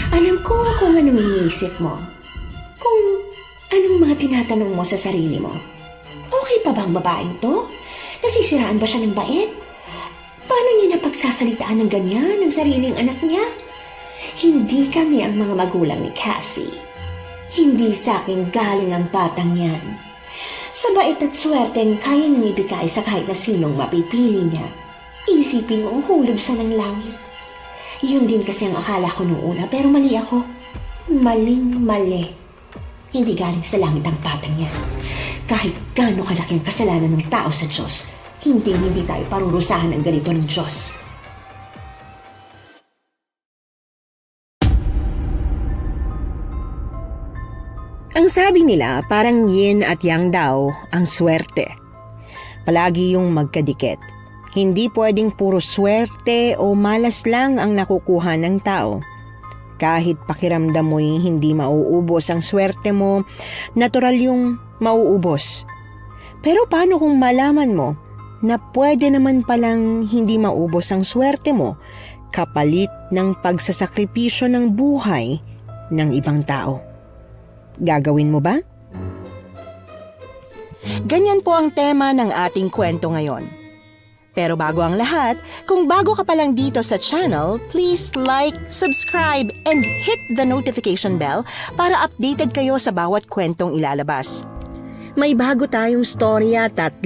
Alam ko kung anong iniisip mo. Kung anong mga tinatanong mo sa sarili mo. Okay pa bang babaeng to? Nasisiraan ba siya ng bait? Paano niya napagsasalitaan ng ganyan ng sariling anak niya? Hindi kami ang mga magulang ni Cassie. Hindi sa akin galing ang batang yan. Sa bait at swerteng kaya niyang ibigay sa kahit na sinong mapipili niya. Isipin mo ang hulog siya ng langit. Yun din kasi ang akala ko noong una, pero mali ako. Maling-mali. Hindi galing sa langit ang batang yan. Kahit gaano kalaki ang kasalanan ng tao sa Diyos, hindi tayo parurusahan ng ganito ng Diyos. Ang sabi nila, parang yin at yang daw ang swerte. Palagi yung magkadikit. Hindi pwedeng puro swerte o malas lang ang nakukuha ng tao. Kahit pakiramdam mo'y hindi mauubos ang swerte mo, natural yung mauubos. Pero paano kung malaman mo na pwede naman palang hindi maubos ang swerte mo kapalit ng pagsasakripisyo ng buhay ng ibang tao? Gagawin mo ba? Ganyan po ang tema ng ating kwento ngayon. Pero bago ang lahat, kung bago ka pa lang dito sa channel, please like, subscribe, and hit the notification bell para updated kayo sa bawat kwentong ilalabas. May bago tayong storya 3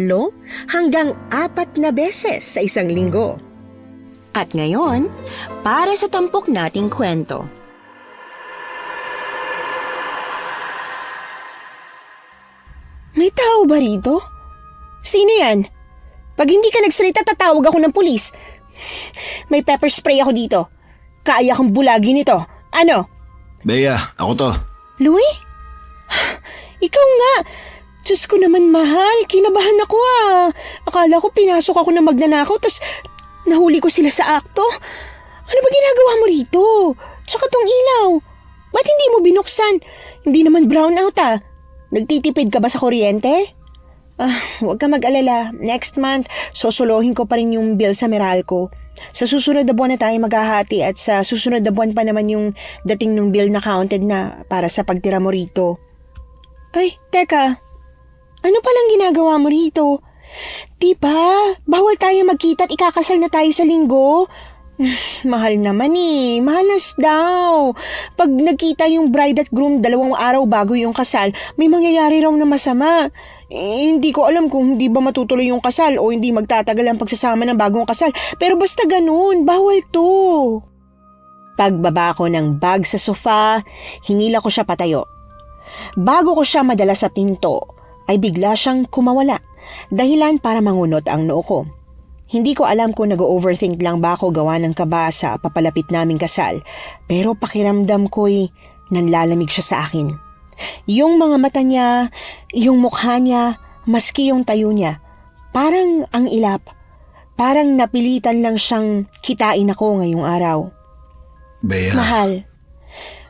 hanggang 4 na beses sa isang linggo. At ngayon, para sa tampok nating kwento. May tao ba rito? Sino yan? Pag hindi ka nagsalita, tatawag ako ng pulis. May pepper spray ako dito. Kaya kong bulagin ito. Ano? Bea, ako to. Louie? Ikaw nga. Diyos ko naman, mahal. Kinabahan ako ah. Akala ko pinasok ako ng magnanakaw, tas nahuli ko sila sa akto. Ano ba ginagawa mo rito? Tsaka tong ilaw. Ba't hindi mo binuksan? Hindi naman brown out ah. Nagtitipid ka ba sa kuryente? Huwag ka mag-alala. Next month, susuluhin ko pa rin yung bill sa Meralco. Sa susunod na buwan na tayo maghahati at sa susunod na buwan pa naman yung dating ng bill na counted na para sa pagtira mo rito. Ay, teka. Ano palang ginagawa mo rito? Diba, bawal tayo magkita at ikakasal na tayo sa linggo? Mahal naman eh. Mahalas daw. Pag nagkita yung bride at groom 2 araw bago yung kasal, may mangyayari raw na masama. Hindi ko alam kung hindi ba matutuloy yung kasal o hindi magtatagal ang pagsasama ng bagong kasal. Pero basta ganun, bawal to. Pagbaba ko ng bag sa sofa, hinila ko siya patayo. Bago ko siya madala sa pinto, ay bigla siyang kumawala. Dahilan para mangunot ang noo ko. Hindi ko alam kung nag-overthink lang ba ako gawa ng kaba sa papalapit naming kasal, pero pakiramdam ko'y nanlalamig siya sa akin. Yung mga mata niya, yung mukha niya, maski yung tayo niya, parang ang ilap. Parang napilitan lang siyang kitain ako ngayong araw. Bea. Mahal.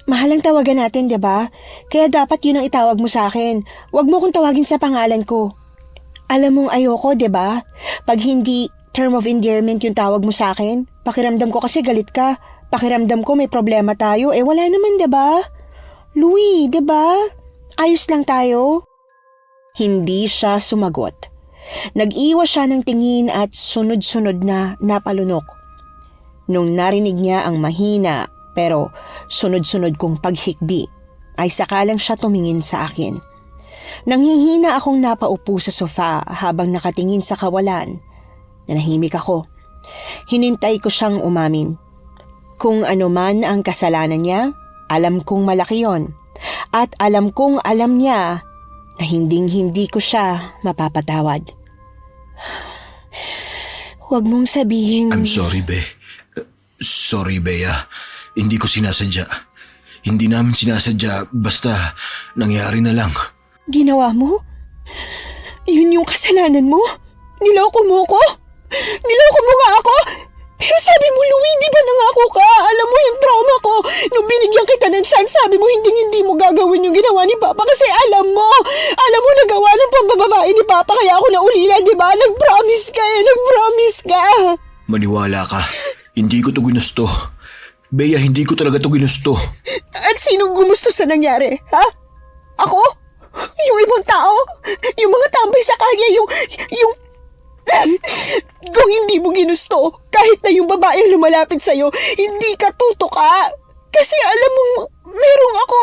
Mahal ang tawagan natin, diba? Kaya dapat yun ang itawag mo sa akin. Huwag mo kong tawagin sa pangalan ko. Alam mong ayoko, diba? Pag hindi term of endearment yung tawag mo sa akin, pakiramdam ko kasi galit ka. Pakiramdam ko may problema tayo. Wala naman, diba? Louie, diba? Ayos lang tayo. Hindi siya sumagot. Nag-iwas siya ng tingin at sunod-sunod na napalunok. Nung narinig niya ang mahina pero sunod-sunod kong paghikbi, ay sakalang siya tumingin sa akin. Nanghihina akong napaupo sa sofa habang nakatingin sa kawalan. Nanahimik ako. Hinintay ko siyang umamin. Kung ano man ang kasalanan niya, alam kong malaki yon. At alam kong alam niya na hinding-hindi ko siya mapapatawad. Huwag mong sabihin... I'm sorry, Be. Sorry, Bea. Hindi ko sinasadya. Hindi namin sinasadya, basta nangyari na lang. Ginawa mo? Yun yung kasalanan mo? Niloko mo ko? Niloko mo nga ako? Pero sabi mo, Louie, di ba nangako ka? Alam mo yung trauma ko. Nung binigyan kita ng chance, sabi mo hindi mo gagawin yung ginawa ni Papa kasi alam mo nagawa ng pambababae ni Papa kaya ako naulila, di ba? Nag-promise ka. Maniwala ka. Hindi ko to ginusto. Bea, hindi ko talaga to ginusto. At sinong gumusto sa nangyari, ha? Ako? Yung ibang tao? Yung mga tambay sa kalye, yung... Kung hindi mo ginusto, kahit na yung babae ang lumalapit sa'yo, hindi ka tutuka. Kasi alam mong merong ako.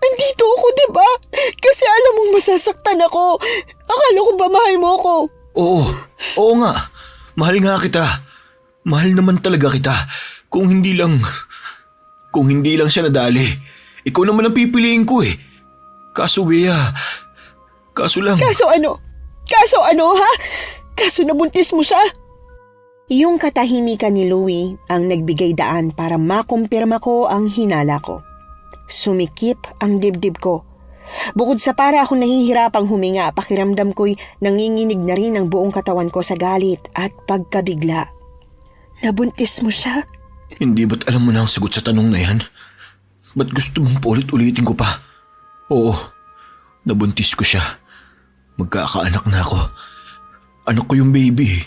Andito ako, di ba? Kasi alam mong masasaktan ako. Akala ko ba mahal mo ako? Oo nga. Mahal nga kita. Mahal naman talaga kita. Kung hindi lang siya nadali, ikaw naman ang pipiliin ko eh. Kaso Bea, kaso lang... Kaso ano? Kaso ano, ha? Kaso nabuntis mo siya? Yung katahimikan ni Louie ang nagbigay daan para makumpirma ko ang hinala ko. Sumikip ang dibdib ko. Bukod sa para akong nahihirapang huminga, pakiramdam ko'y nanginginig na rin ang buong katawan ko sa galit at pagkabigla. Nabuntis mo siya? Hindi ba't alam mo na ang sagot sa tanong na yan? Ba't gusto mong paulit-ulitin ko pa? Oo, nabuntis ko siya. Magkakaanak na ako. Anak ko yung baby.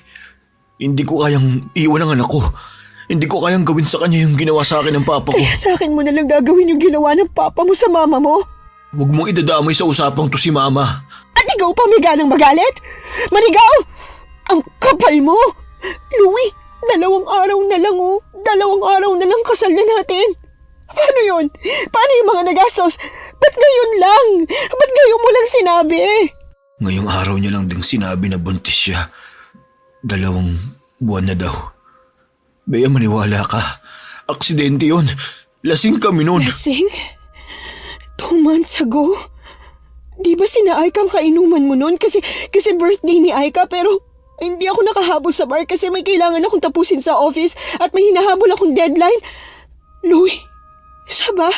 Hindi ko kayang iwan ang anak ko. Hindi ko kayang gawin sa kanya yung ginawa sa akin ng papa ko. Kaya sa akin mo na lang gagawin yung ginawa ng papa mo sa mama mo? Huwag mong idadamay sa usapang to si mama. At ikaw pa may ganang magalit? Manigaw! Ang kapal mo! Louie, 2 araw na lang 2 araw na lang kasal na natin. Paano yun? Paano yung mga nagastos? Ba't ngayon lang? Ba't ngayon mo lang sinabi? Ngayong araw niya lang ding sinabi na buntis siya. 2 buwan na daw. Bea, maniwala ka. Aksidente yun. Lasing kami noon. Lasing? 2 months ago? Di ba sina Aika ang kainuman mo noon? Kasi birthday ni Aika, pero hindi ako nakahabol sa bar kasi may kailangan akong tapusin sa office at may hinahabol akong deadline. Louie, siya ba?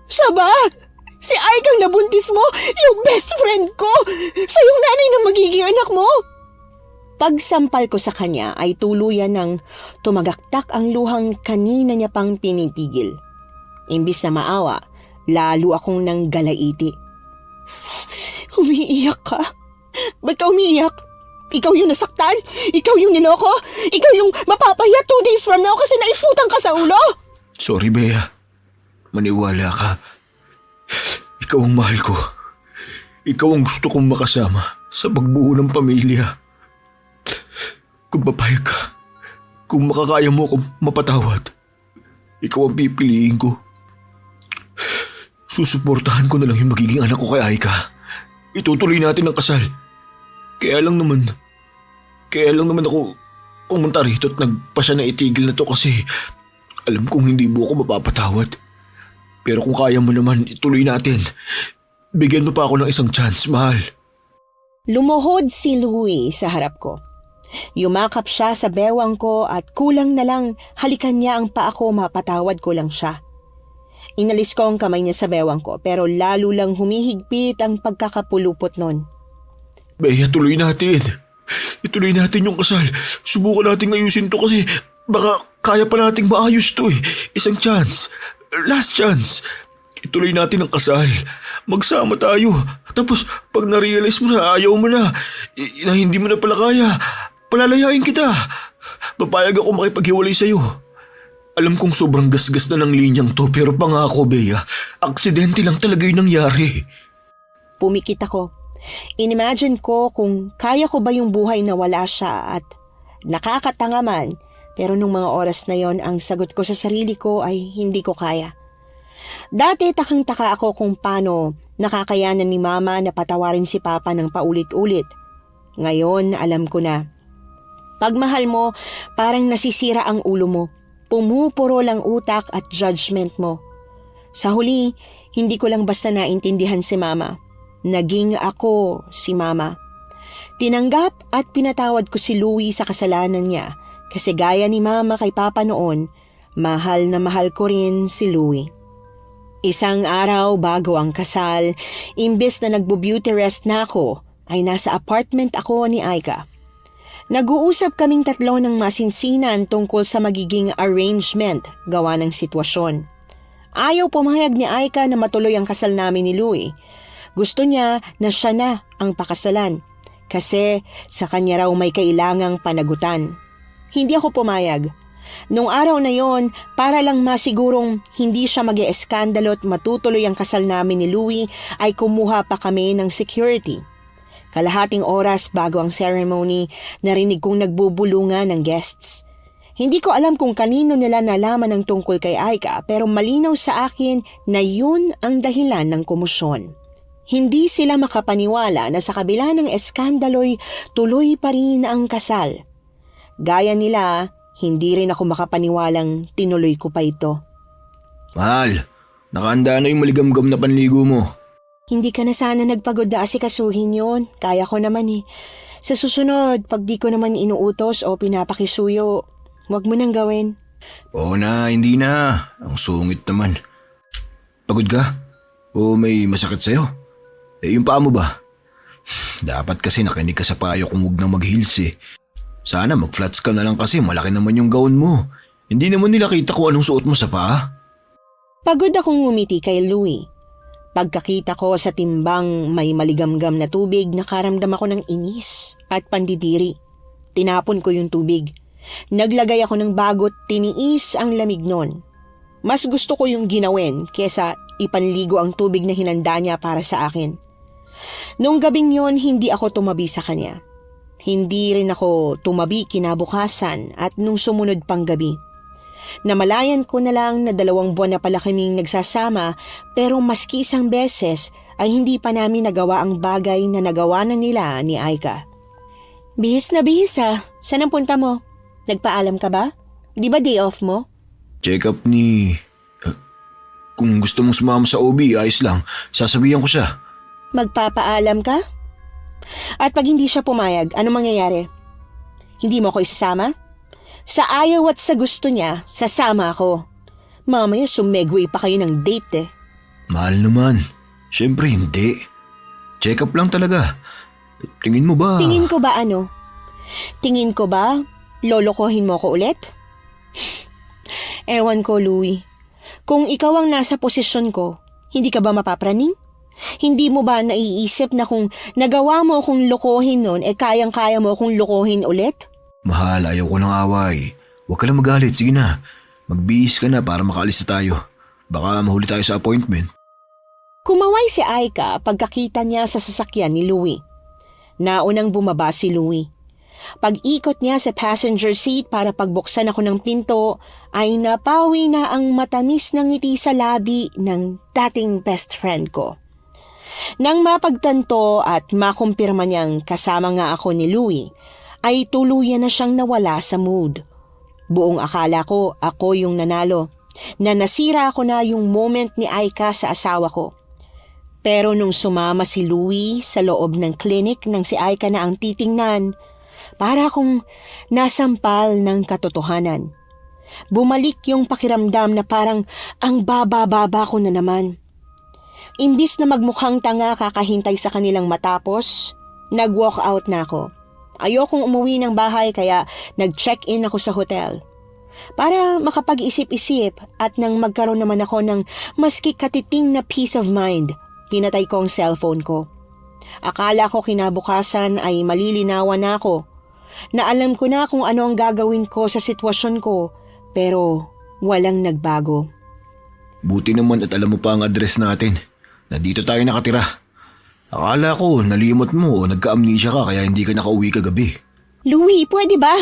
Siya ba? Si Aika ang nabuntis mo? Yung best friend ko? Siya yung nanay ng magiging anak mo? Pagsampal ko sa kanya ay tuluyan ng tumagaktak ang luhang kanina niya pang pinipigil. Imbis na maawa, lalo akong nanggalaiti. Umiiyak ka? Ba't ka umiiyak? Ikaw yung nasaktan? Ikaw yung niloko? Ikaw yung mapapahiya 2 days from now kasi naifutang ka sa ulo? Sorry, Bea. Maniwala ka. Ikaw ang mahal ko. Ikaw ang gusto kong makasama sa pagbuo ng pamilya. Kung papayag ka, kung makakaya mo akong mapatawad, ikaw ang pipiliin ko. Susuportahan ko na lang yung magiging anak ko kay Aika. Itutuloy natin ang kasal. Kaya lang naman ako pumunta rito at nagpasya na itigil na to kasi alam kong hindi mo ako mapapatawad. Pero kung kaya mo naman, ituloy natin. Bigyan mo pa ako ng isang chance, mahal. Lumuhod si Louie sa harap ko. Yumakap siya sa bewang ko at kulang na lang halikan niya ang paa ko, mapatawad ko lang siya. Inalis ko ang kamay niya sa bewang ko pero lalo lang humihigpit ang pagkakapulupot nun. Bea, tuloy natin. Ituloy natin yung kasal. Subukan natin ayusin to kasi baka kaya pa nating maayos to eh. Isang chance. Last chance. Ituloy natin ang kasal. Magsama tayo. Tapos pag na-realize mo na ayaw mo na, na hindi mo na pala kaya, palalayain kita. Papayag ako makipaghiwalay sa'yo. Alam kong sobrang gasgas na ng linyang to pero pangako, Bea, aksidente lang talaga yung nangyari. Pumikit ako. Inimagine ko kung kaya ko ba yung buhay na wala siya at nakakatanga man, pero nung mga oras na yon ang sagot ko sa sarili ko ay hindi ko kaya. Dati takang-taka ako kung paano nakakayanan ni Mama na patawarin si Papa ng paulit-ulit. Ngayon alam ko na. Pagmahal mo, parang nasisira ang ulo mo. Pumupuro lang utak at judgment mo. Sa huli, hindi ko lang basta naintindihan si Mama. Naging ako si Mama. Tinanggap at pinatawad ko si Louie sa kasalanan niya kasi gaya ni Mama kay Papa noon, mahal na mahal ko rin si Louie. Isang araw bago ang kasal, imbes na nagbo-beauty rest na ako, ay nasa apartment ako ni Aika. Nag-uusap kaming tatlo ng masinsinan tungkol sa magiging arrangement gawa ng sitwasyon. Ayaw pumayag ni Aika na matuloy ang kasal namin ni Louie. Gusto niya na siya na ang pakasalan kasi sa kanya raw may kailangang panagutan. Hindi ako pumayag. Nung araw na yon, para lang masigurong hindi siya mag-ieskandalo at matutuloy ang kasal namin ni Louie, ay kumuha pa kami ng security. Kalahating oras bago ang ceremony, narinig kong nagbubulungan ng guests. Hindi ko alam kung kanino nila nalaman ang tungkol kay Aika, pero malinaw sa akin na yun ang dahilan ng komosyon. Hindi sila makapaniwala na sa kabila ng eskandalo'y tuloy pa rin ang kasal. Gaya nila, hindi rin ako makapaniwalang tinuloy ko pa ito. Mahal, nakahanda na yung maligamgam na panligo mo. Hindi ka na sana nagpagod na asikasuhin yun. Kaya ko naman eh. Sa susunod, pag di ko naman inuutos o pinapakisuyo, wag mo nang gawin. Oo na, hindi na. Ang sungit naman. Pagod ka? O may masakit sa'yo? Yung paa mo ba? Dapat kasi nakinig ka sa payo kung huwag nang mag-heels eh. Sana mag-flats ka na lang kasi malaki naman yung gown mo. Hindi naman nila kita kung anong suot mo sa paa. Pagod akong ngumiti kay Louie. Pagkakita ko sa timbang may maligamgam na tubig, nakaramdam ako ng inis at pandidiri. Tinapon ko yung tubig. Naglagay ako ng bagot, tiniis ang lamig nun. Mas gusto ko yung ginawin kesa ipanligo ang tubig na hinanda niya para sa akin. Nung gabing yon, hindi ako tumabi sa kanya. Hindi rin ako tumabi kinabukasan at nung sumunod pang gabi. Namalayan ko na lang na 2 buwan na pala kaming nagsasama, pero maski isang beses ay hindi pa namin nagawa ang bagay na nagawa na nila ni Aika. Bihis na bihis ha. Saan ang punta mo? Nagpaalam ka ba? Di ba day off mo? Check up ni... kung gusto mong sumama sa OB, ayos lang. Sasabihan ko siya. Magpapaalam ka? At pag hindi siya pumayag, ano mangyayari? Hindi mo ako isasama? Sa ayaw at sa gusto niya, sasama ako. Mamaya sumegway pa kayo ng date eh. Mahal naman. Siyempre hindi. Check up lang talaga. Tingin mo ba? Tingin ko ba ano? Tingin ko ba lolokohin mo ko ulit? Ewan ko, Louie. Kung ikaw ang nasa posisyon ko, hindi ka ba mapapraning? Hindi mo ba naiisip na kung nagawa mo akong lokohin nun, kayang-kaya mo akong lokohin ulit? Mahal, ayaw ko ng away. Huwag ka lang magalit, sige na. Magbihis ka na para makaalis na tayo. Baka mahuli tayo sa appointment. Kumaway si Aika pagkakita niya sa sasakyan ni Louie. Naunang bumaba si Louie. Pag-ikot niya sa passenger seat para pagbuksan ako ng pinto, ay napawi na ang matamis na ngiti sa labi ng dating best friend ko. Nang mapagtanto at makumpirma niyang kasama nga ako ni Louie, ay tuluyan na siyang nawala sa mood. Buong akala ko ako yung nanalo, na nasira ako na yung moment ni Aika sa asawa ko. Pero nung sumama si Louie sa loob ng clinic nang si Aika na ang titingnan, para akong nasampal ng katotohanan. Bumalik yung pakiramdam na parang ang baba-baba ko na naman. Imbis na magmukhang tanga kakahintay sa kanilang matapos, nag-walk out na ako. Ayokong umuwi ng bahay kaya nag-check-in ako sa hotel. Para makapag-isip-isip at nang magkaroon naman ako ng maski katiting na peace of mind, pinatay ko ang cellphone ko. Akala ko kinabukasan ay malilinawan na ako, na alam ko na kung ano ang gagawin ko sa sitwasyon ko, pero walang nagbago. Buti naman at alam mo pa ang address natin. Nandito tayo nakatira. Akala ko nalimot mo o nagka-amnesia ka kaya hindi ka nakauwi kagabi. Louie, pwede ba?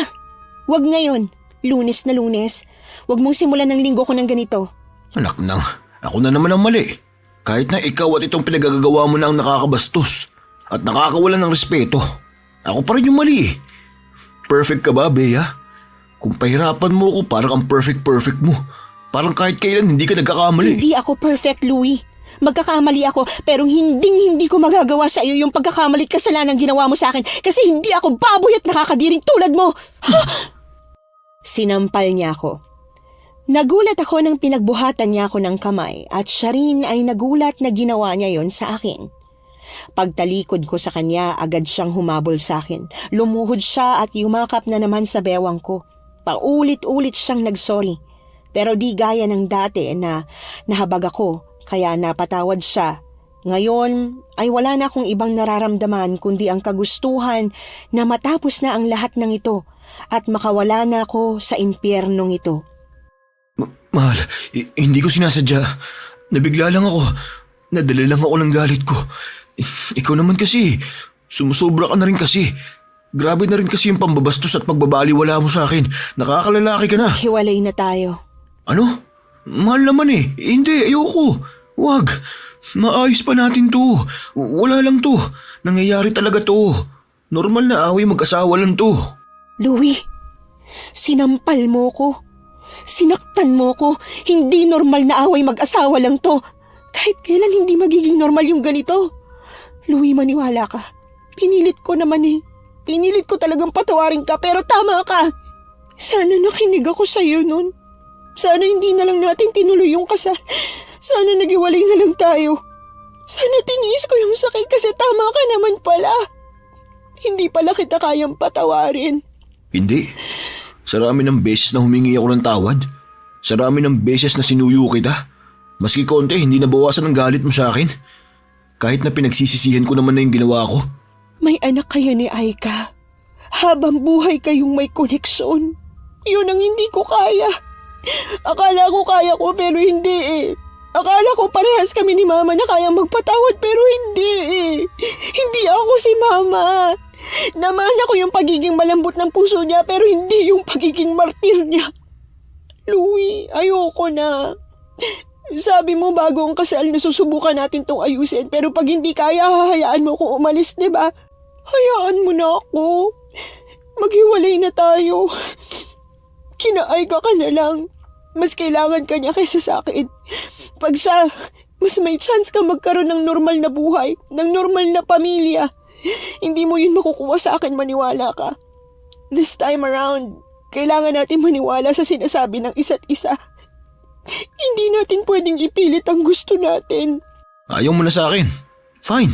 Wag ngayon. Lunes na Lunes. Wag mong simulan ng linggo ko ng ganito. Anak nang, ako na naman ang mali. Kahit na ikaw at itong pinagagagawa mo na ang nakakabastos at nakakawalan ng respeto. Ako pa rin yung mali. Perfect ka ba, Bea? Kung pahirapan mo ako, parang ang perfect mo. Parang kahit kailan hindi ka nagkakamali. Hindi ako perfect, Louie. Magkakamali ako pero hindi ko magagawa sa iyo yung pagkakamali at kasalanan ginawa mo sa akin kasi hindi ako baboy at nakakadiring tulad mo. Sinampal niya ako. Nagulat ako nang pinagbuhatan niya ako ng kamay at siya rin ay nagulat na ginawa niya yon sa akin. Pagtalikod ko sa kanya, agad siyang humabol sa akin. Lumuhod siya at yumakap na naman sa bewang ko. Paulit-ulit siyang nagsorry. Pero di gaya ng dati na nahabag ako, kaya napatawad siya. Ngayon ay wala na akong ibang nararamdaman kundi ang kagustuhan na matapos na ang lahat ng ito at makawala na ako sa impyernong ito. Mahal, hindi ko sinasadya. Nabigla lang ako. Nadala lang ako ng galit ko. Ikaw naman kasi, sumusobra ka na rin kasi. Grabe na rin kasi yung pambabastos at pagbabaliwala mo sa akin. Nakakalalaki ka na. Hiwalay na tayo. Ano? Mahal naman eh. Hindi, ayoko. Wag. Maayos pa natin to. Wala lang to. Nangyayari talaga to. Normal na away mag-asawa lang to. Louie, sinampal mo ko. Sinaktan mo ko. Hindi normal na away mag-asawa lang to. Kahit kailan hindi magiging normal yung ganito. Louie, maniwala ka. Pinilit ko naman eh. Pinilit ko talagang patawarin ka pero tama ka. Sana nakinig ako sa'yo nun. Sana hindi na lang natin tinuloy yung kasal. Sana nagiwalay na lang tayo. Sana tiniis ko yung sakit kasi tama ka naman pala. Hindi pala kita kayang patawarin. Hindi. Sa rami ng beses na humingi ako ng tawad. Sa rami ng beses na sinuyo kita. Maski konti, hindi nabawasan ang galit mo sa akin. Kahit na pinagsisisihan ko naman na yung ginawa ko. May anak kayo ni Aika. Habang buhay kayong may koneksyon. Yun ang hindi ko kaya. Akala ko kaya ko pero hindi eh. Akala ko parehas kami ni Mama na kayang magpatawad pero hindi eh. Hindi ako si Mama. Naman ako yung pagiging malambot ng puso niya pero hindi yung pagiging martir niya. Louie, ayoko na. Sabi mo bago ang kasal na susubukan natin tong ayusin pero pag hindi kaya hahayaan mo kung umalis, diba? Hayaan mo na ako. Maghiwalay na tayo. Kinaay ka na lang. Mas kailangan ka niya kaysa sa akin. Pag siya, mas may chance ka magkaroon ng normal na buhay, ng normal na pamilya. Hindi mo yun makukuha sa akin, maniwala ka. This time around, kailangan natin maniwala sa sinasabi ng isa't isa. Hindi natin pwedeng ipilit ang gusto natin. Ayaw mo na sa akin. Fine.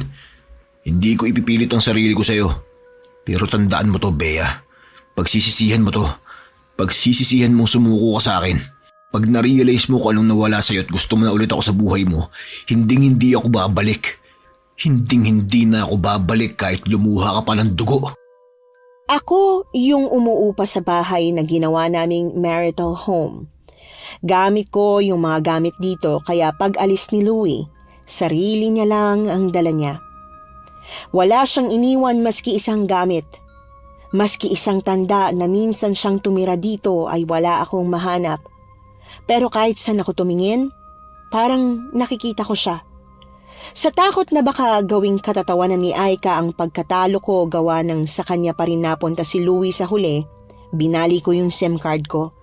Hindi ko ipipilit ang sarili ko sa'yo. Pero tandaan mo to, Bea. Pagsisisihan mo to. Pagsisisihan mong sumuko ka sa akin. Pag na-realize mo kung anong nawala sa'yo at gusto mo na ulit ako sa buhay mo, hindi ako babalik. Hindi na ako babalik kahit lumuha ka pa ng dugo. Ako yung umuupa sa bahay na ginawa naming marital home. Gamit ko yung mga gamit dito kaya pag alis ni Louie, sarili niya lang ang dala niya. Wala siyang iniwan maski isang gamit. Maski isang tanda na minsan siyang tumira dito ay wala akong mahanap. Pero kahit saan ako tumingin, parang nakikita ko siya. Sa takot na baka gawing katatawanan ni Aika ang pagkatalo ko gawa ng sa kanya pa rin napunta si Louie sa huli, binali ko yung SIM card ko.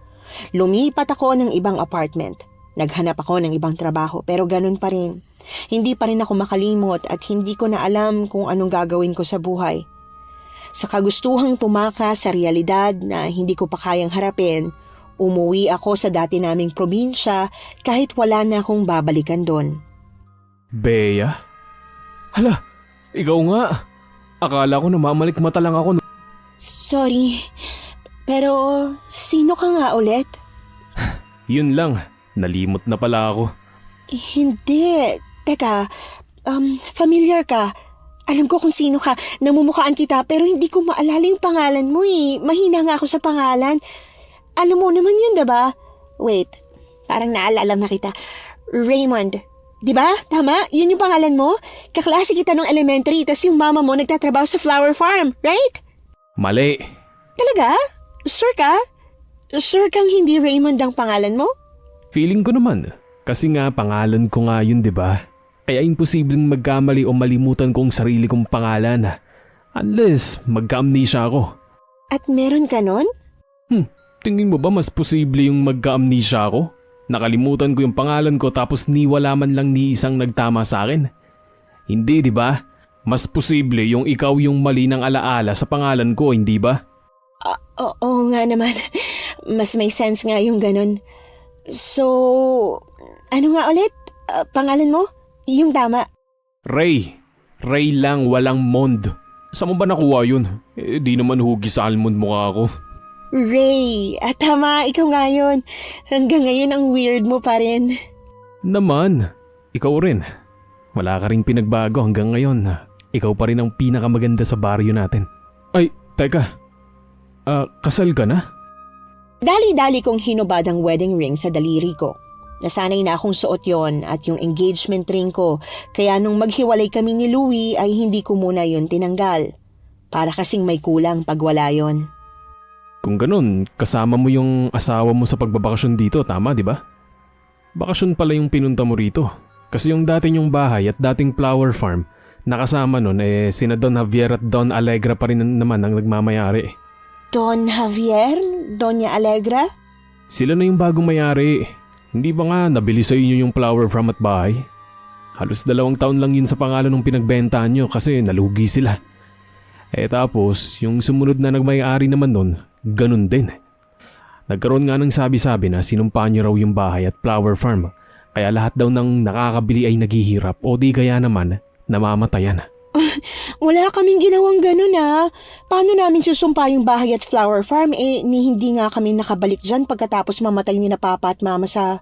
Lumipat ako ng ibang apartment. Naghanap ako ng ibang trabaho pero ganun pa rin. Hindi pa rin ako makalimot at hindi ko na alam kung anong gagawin ko sa buhay. Sa kagustuhang tumakas sa realidad na hindi ko pa kayang harapin, umuwi ako sa dati naming probinsya kahit wala na akong babalikan doon. Bea? Hala, ikaw nga. Akala ko namamalikmata lang ako. Sorry, pero sino ka nga ulit? Yun lang, nalimot na pala ako. Hindi. Teka, familiar ka. Alam ko kung sino ka. Namumukhaan kita pero hindi ko maalala yung pangalan mo eh. Mahina nga ako sa pangalan. Alam mo naman yun, diba? Wait, parang naalala na kita. Raymond. Diba? Tama? Yun yung pangalan mo? Kaklase kita nung elementary tas yung mama mo nagtatrabaho sa flower farm, right? Mali. Talaga? Sure ka? Sure kang hindi Raymond ang pangalan mo? Feeling ko naman. Kasi nga pangalan ko nga yun, diba? Kaya imposibleng magkamali o malimutan ko ang sarili kong pangalan. Unless magka-amnesia ako. At meron ka nun? Tingin mo ba mas posible yung magka-amnesia ako? Nakalimutan ko yung pangalan ko tapos niwala man lang ni isang nagtama sa akin. Hindi, di ba? Mas posible yung ikaw yung mali ng alaala sa pangalan ko, hindi ba? Oo nga naman. Mas may sense nga yung ganun. So, ano nga ulit? Pangalan mo? Yung tama. Ray. Ray lang, walang Mond. Saan mo ba nakuha yun? Di naman hugi sa almond mukha ako. Ray. Tama, ikaw nga yun. Hanggang ngayon ang weird mo pa rin. Naman, ikaw rin. Wala ka rin pinagbago hanggang ngayon. Ikaw pa rin ang pinakamaganda sa baryo natin. Ay, teka. Kasal ka na? Dali-dali kong hinubad ang wedding ring sa daliri ko. Nasanay na akong suot yon at yung engagement ring ko, kaya nung maghiwalay kami ni Louie ay hindi ko muna yon tinanggal. Para kasing may kulang pag wala yon. Kung ganun, kasama mo yung asawa mo sa pagbabakasyon dito, tama di ba? Bakasyon pala yung pinunta mo rito. Kasi yung dati nyong bahay at dating flower farm, nakasama nun sina Don Javier at Don Allegra pa rin naman ang nagmamayari. Don Javier? Doña Allegra? Sila na yung bagong mayari. Hindi ba nga nabili sa inyo yung flower farm at bahay? Halos 2 taon lang yun sa pangalan ng pinagbentahan nyo kasi nalugi sila. Tapos, yung sumunod na nagmay-ari naman nun, ganun din. Nagkaroon nga ng sabi-sabi na sinumpa nyo raw yung bahay at flower farm. Kaya lahat daw ng nakakabili ay naghihirap o di kaya naman namamatayan. Wala kaming ginawang ganun Paano namin susumpa yung bahay at flower farm ni hindi nga kami nakabalik dyan pagkatapos mamatay ni na papa at mama sa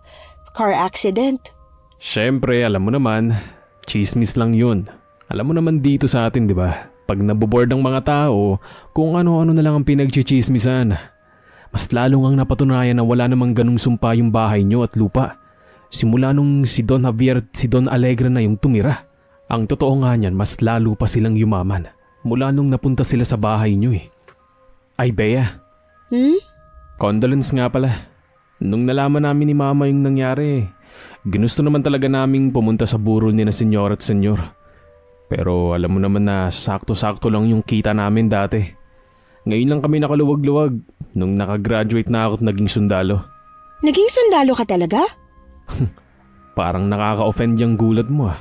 car accident? Siyempre, alam mo naman, chismis lang yun. Alam mo naman dito sa atin, di ba? Pag naboboard ang mga tao, kung ano-ano na lang ang pinagchichismisan. Mas lalo ngang napatunayan na wala namang ganung sumpa yung bahay nyo at lupa. Simula nung si Don Javier at si Don Allegra na yung tumira. Ang totoo nga niyan, mas lalo pa silang yumaman. Mula nung napunta sila sa bahay nyo Ay, Bea. Condolence nga pala. Nung nalaman namin ni Mama yung nangyari, ginusto naman talaga naming pumunta sa burol ni na senyor at senyor. Pero alam mo naman na sakto-sakto lang yung kita namin dati. Ngayon lang kami nakaluwag-luwag nung nakagraduate na ako at naging sundalo. Naging sundalo ka talaga? Parang nakaka-offend yung gulat mo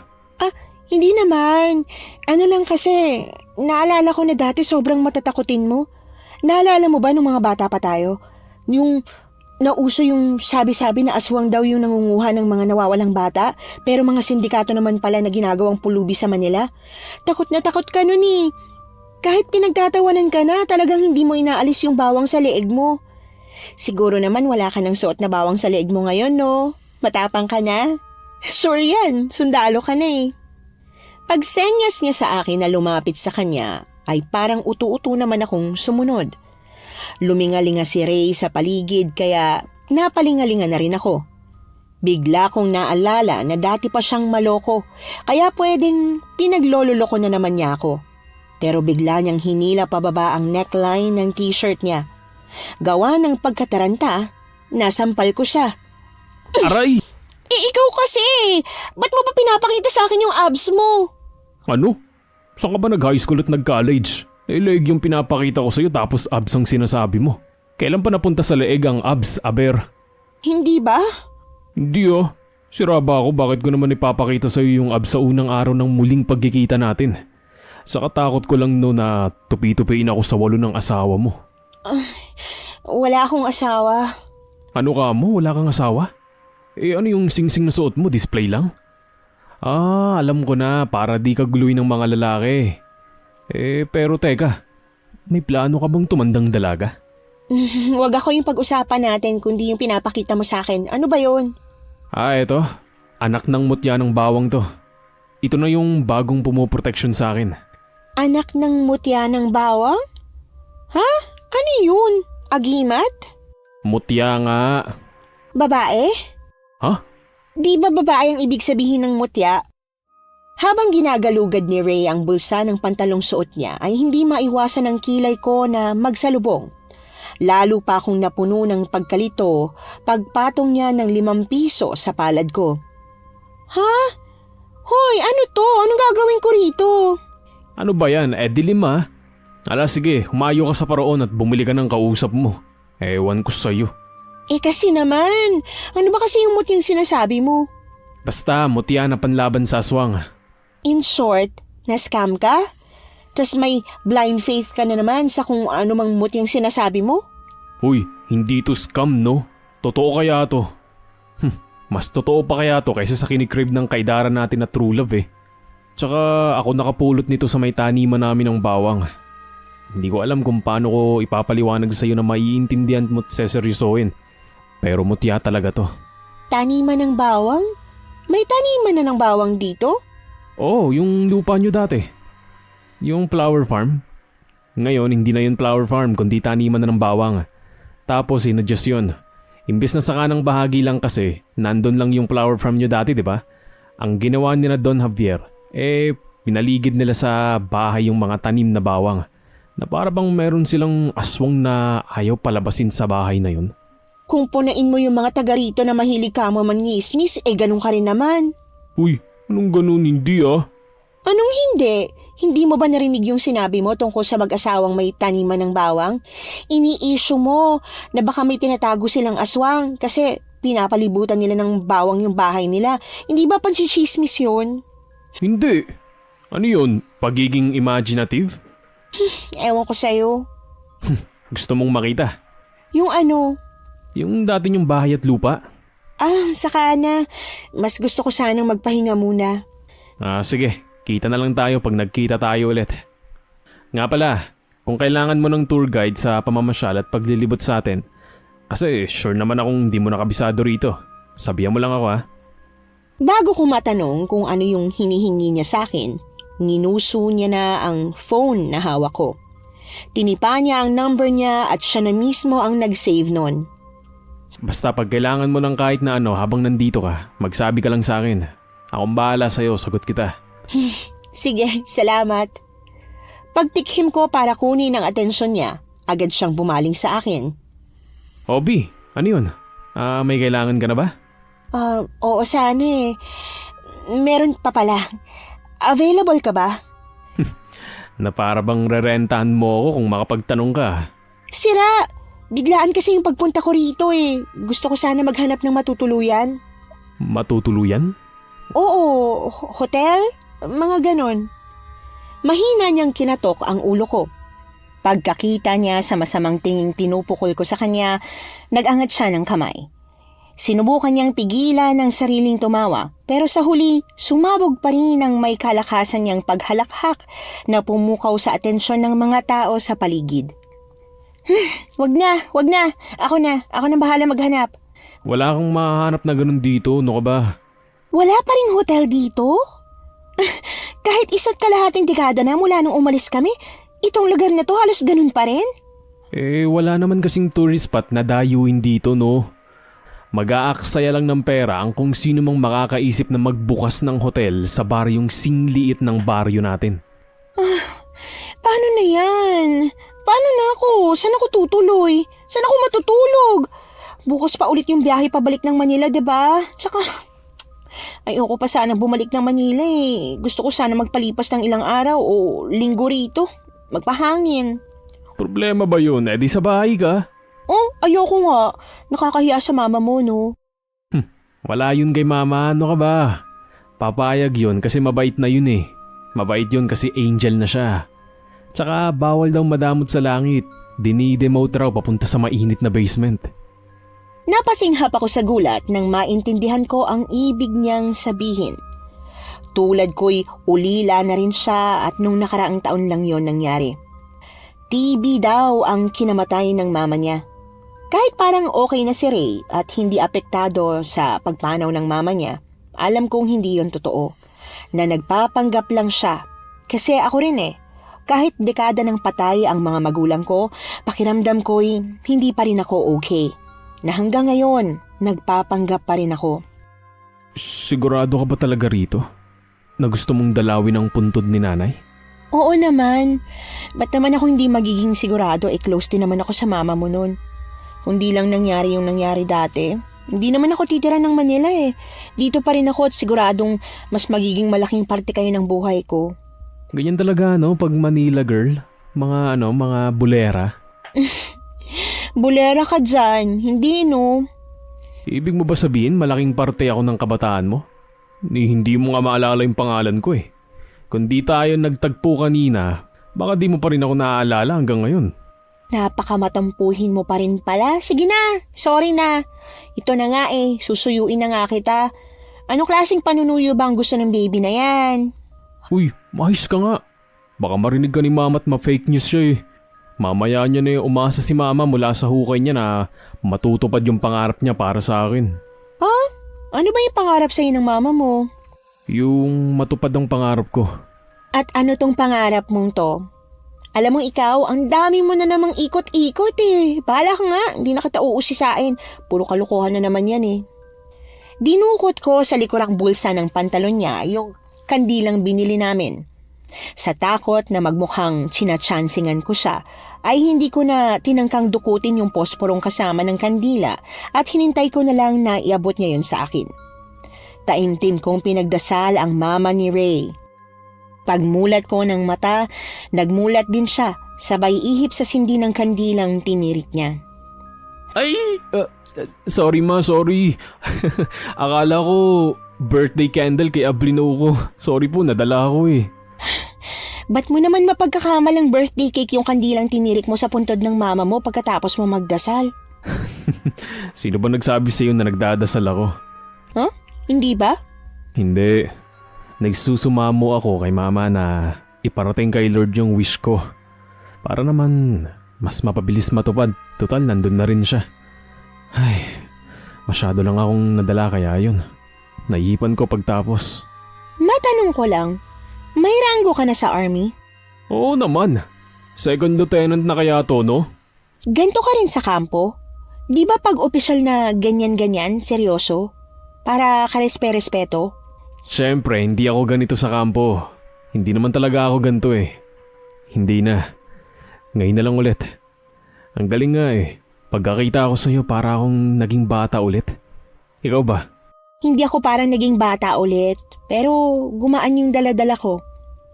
Hindi naman. Ano lang kasi, naalala ko na dati sobrang matatakutin mo. Naalala mo ba nung mga bata pa tayo? Yung nauso yung sabi-sabi na aswang daw yung nangunguha ng mga nawawalang bata, pero mga sindikato naman pala na ginagawang pulubi sa Manila. Takot na takot ka nun Kahit pinagtatawanan ka na, talagang hindi mo inaalis yung bawang sa leeg mo. Siguro naman wala ka ng suot na bawang sa leeg mo ngayon, no? Matapang ka na? Sure yan, sundalo ka na Pagsenyas niya sa akin na lumapit sa kanya, ay parang utu-utu naman akong sumunod. Lumingalinga si Ray sa paligid kaya napalingalinga na rin ako. Bigla kong naalala na dati pa siyang maloko, kaya pwedeng pinaglololoko na naman niya ako. Pero bigla niyang hinila pababa ang neckline ng t-shirt niya. Gawa ng pagkataranta, nasampal ko siya. Aray! Ikaw kasi! Ba't mo pa pinapakita sa akin yung abs mo? Ano? Saan ka ba nag-high school at nag-college? Leeg yung pinapakita ko sa'yo tapos abs ang sinasabi mo. Kailan pa napunta sa leeg ang abs, Aber? Hindi ba? Hindi Sira ba ako? Bakit ko naman ipapakita sa'yo yung abs sa unang araw ng muling pagkikita natin? Sa katakot ko lang na tupi-tupiin ako sa walo ng asawa mo. Wala akong asawa. Ano ka mo? Wala kang asawa? Ano yung singsing na suot mo? Display lang? Alam ko na. Para di ka guluhin ng mga lalaki. Pero teka. May plano ka bang tumandang dalaga? Huwag ako yung pag-usapan natin kundi yung pinapakita mo sa akin. Ano ba yun? Eto. Anak ng mutya ng bawang to. Ito na yung bagong pumoproteksyon sa akin. Anak ng mutya ng bawang? Ha? Ano yun? Agimat? Mutya nga. Babae? Ha? Di ba babae ang ibig sabihin ng mutya? Habang ginagalugad ni Ray ang bulsa ng pantalong suot niya ay hindi maiwasan ang kilay ko na magsalubong. Lalo pa akong napuno ng pagkalito pagpatong niya ng 5 piso sa palad ko. Ha? Hoy, ano to? Anong gagawin ko rito? Ano ba yan? Dilim sige, humayo ka sa paroon at bumili ka ng kausap mo. Ewan ko sa'yo. Kasi naman, ano ba kasi yung mutyang sinasabi mo? Basta, mutya na panlaban sa aswang. In short, na-scam ka? Tas may blind faith ka na naman sa kung ano mang mutyang sinasabi mo? Uy, hindi to scam no? Totoo kaya to? Mas totoo pa kaya to kaysa sa kinikrib ng kaidaran natin na true love Tsaka ako nakapulot nito sa may taniman namin ng bawang. Hindi ko alam kung paano ko ipapaliwanag sa iyo na maiintindihan mo at seseryosohin. Pero mutya talaga to. Taniman ng bawang? May taniman na ng bawang dito? Oo, yung lupa nyo dati. Yung flower farm. Ngayon, hindi na yun flower farm kundi taniman na ng bawang. Tapos inadjust yun. Imbes na sa kanang bahagi lang kasi, nandun lang yung flower farm nyo dati, di ba? Ang ginawa nila Don Javier, pinaligid nila sa bahay yung mga tanim na bawang. Na para bang meron silang aswang na ayaw palabasin sa bahay na yun. Kung punain mo yung mga taga rito na mahilig ka mo mangismis, ganun ka rin naman. Uy, anong ganun hindi ah? Anong hindi? Hindi mo ba narinig yung sinabi mo tungkol sa mag-asawang may taniman ng bawang? Ini-issue mo na baka may tinatago silang aswang kasi pinapalibutan nila ng bawang yung bahay nila. Hindi ba pansisismis yun? Hindi. Ano yun? Pagiging imaginative? Ewan ko sa'yo. Gusto mong makita? Yung ano? Yung dati yung bahay at lupa? Saka na. Mas gusto ko sanang magpahinga muna. Sige. Kita na lang tayo pag nagkita tayo ulit. Nga pala, kung kailangan mo ng tour guide sa pamamasyal at paglilibot sa atin, kasi sure naman akong hindi mo nakabisado rito. Sabihan mo lang ako ha. Bago ko matanong kung ano yung hinihingi niya sa akin, ninuso niya na ang phone na hawak ko. Tinipa niya ang number niya at siya na mismo ang nag-save nun. Basta pag kailangan mo ng kahit na ano habang nandito ka, magsabi ka lang sa akin. Akong bahala sa'yo, sagot kita. Sige, salamat. Pagtikhim ko para kunin ang atensyon niya, agad siyang bumaling sa akin. Obi, ano yun? May kailangan ka na ba? Oo sana eh. Meron pa pala. Available ka ba? Na para bang rerentahan mo ako kung makapagtanong ka. Sira! Biglaan kasi yung pagpunta ko rito eh. Gusto ko sana maghanap ng matutuluyan. Matutuluyan? Oo, hotel? Mga ganon. Mahina niyang kinatok ang ulo ko. Pagkakita niya sa masamang tinging pinupukol ko sa kanya, nag-angat siya ng kamay. Sinubukan niyang pigilan ng sariling tumawa, pero sa huli, sumabog pa rin ang may kalakasan niyang paghalakhak na pumukaw sa atensyon ng mga tao sa paligid. Wag na. Ako na bahala maghanap. Wala kang mahanap na ganun dito, no ka ba? Wala pa ring hotel dito? Kahit isa't kalahating dekada na mula nung umalis kami, itong lugar na to halos ganun pa rin? Wala naman kasing tourist spot na dayuin dito, no? Mag-aaksaya lang ng pera ang kung sino mang makakaisip na magbukas ng hotel sa baryong singliit ng baryo natin. Paano na yan? Paano na ako? Saan ako tutuloy? Saan ako matutulog? Bukas pa ulit yung biyahe pabalik ng Manila, diba? Tsaka, ayoko pa sana bumalik ng Manila eh. Gusto ko sana magpalipas ng ilang araw o linggo rito. Magpahangin. Problema ba yun? Di sa bahay ka? Ayoko nga. Nakakahiya sa mama mo, no? Wala yun kay mama, ano ka ba? Papayag yun kasi mabait na yun eh. Mabait yun kasi angel na siya. Tsaka bawal daw madamot sa langit. Dinidemote raw papunta sa mainit na basement. Napasinghap ako sa gulat nang maintindihan ko ang ibig niyang sabihin. Tulad ko'y ulila na rin siya at nung nakaraang taon lang yon nangyari. TB daw ang kinamatay ng mama niya. Kahit parang okay na si Ray at hindi apektado sa pagpanaw ng mama niya, alam kong hindi yon totoo. Na nagpapanggap lang siya. Kasi ako rin eh. Kahit dekada ng patay ang mga magulang ko, pakiramdam ko'y hindi pa rin ako okay. Na hanggang ngayon, nagpapanggap pa rin ako. Sigurado ka ba talaga rito? Na gusto mong dalawin ang puntod ni nanay? Oo naman. Ba't naman ako hindi magiging sigurado? Close din naman ako sa mama mo nun. Kung di lang nangyari yung nangyari dati, hindi naman ako titira ng Manila eh. Dito pa rin ako at siguradong mas magiging malaking parte kayo ng buhay ko. Ganyan talaga no, pag Manila girl. Mga bulera. Bulera ka dyan, hindi no? Ibig mo ba sabihin malaking parte ako ng kabataan mo? Hindi mo nga maalala yung pangalan ko eh. Kung di tayo nagtagpo kanina, baka di mo pa rin ako naaalala hanggang ngayon. Napakamatampuhin mo pa rin pala. Sige na, sorry na. Ito na nga eh, susuyuin na nga kita. Anong klaseng panunuyo ba ang gusto ng baby na yan? Uy, mahis ka nga. Baka marinig ka ni mama at ma-fake news siya eh. Mamaya niya na umasa si mama mula sa hukay niya na matutupad yung pangarap niya para sa akin. Ano ba yung pangarap sa'yo ng mama mo? Yung matupad ang pangarap ko. At ano tong pangarap mong to? Alam mo ikaw, ang dami mo na namang ikot-ikot eh. Bahala ka nga, hindi na kita uusisain. Puro kalokohan na naman yan eh. Dinukot ko sa likurang bulsa ng pantalon niya yung kandilang binili namin. Sa takot na magmukhang chinachansingan ko siya, ay hindi ko na tinangkang dukutin yung posporong kasama ng kandila at hinintay ko na lang na iabot niya yun sa akin. Taimtim kong pinagdasal ang mama ni Ray. Pagmulat ko ng mata, nagmulat din siya, sabay ihip sa sindi ng kandilang tinirik niya. Ay! Sorry ma, sorry. Akala ko birthday candle kay Ablino ko. Sorry po, nadala ako eh. Ba't mo naman mapagkakamalang birthday cake yung kandilang tinirik mo sa puntod ng mama mo pagkatapos mo magdasal? Sino ba nagsabi sa'yo na nagdadasal ako? Huh? Hindi ba? Hindi. Nagsusumamo ako kay mama na iparating kay Lord yung wish ko. Para naman mas mapabilis matupad. Total, nandun na rin siya. Ay, masyado lang akong nadala kaya yun. Naiipan ko pagtapos. Matanong ko lang, may ranggo ka na sa army? Oo naman. Second lieutenant na kaya to, no? Ganto ka rin sa kampo? Di ba pag opisyal na ganyan-ganyan, seryoso? Para karespe-respeto? Siyempre, hindi ako ganito sa kampo. Hindi naman talaga ako ganito eh. Hindi na. Ngayon na lang ulit. Ang galing nga eh. Pagkakita ko sa'yo para akong naging bata ulit. Ikaw ba? Hindi ako parang naging bata ulit, pero gumaan yung daladala ko.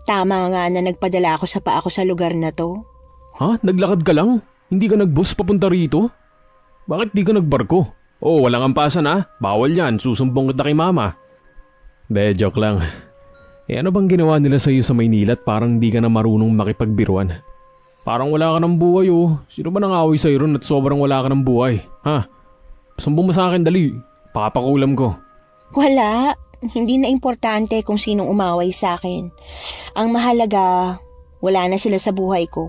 Tama nga na nagpadala ako sa paa ko sa lugar na to. Ha? Naglakad ka lang? Hindi ka nagbus papunta rito? Bakit di ka nagbarko? Oh, walang ampasan ha? Bawal yan, susumbong kita kay mama. De, joke lang. Ano bang ginawa nila sa'yo sa Maynila at parang di ka na marunong makipagbiruan? Parang wala ka ng buhay oh. Sino ba nang-away sa'yo ron at sobrang wala ka ng buhay? Ha? Sumbong mo sa akin dali. Papakulam ko. Wala. Hindi na importante kung sinong umaway sa akin. Ang mahalaga, wala na sila sa buhay ko.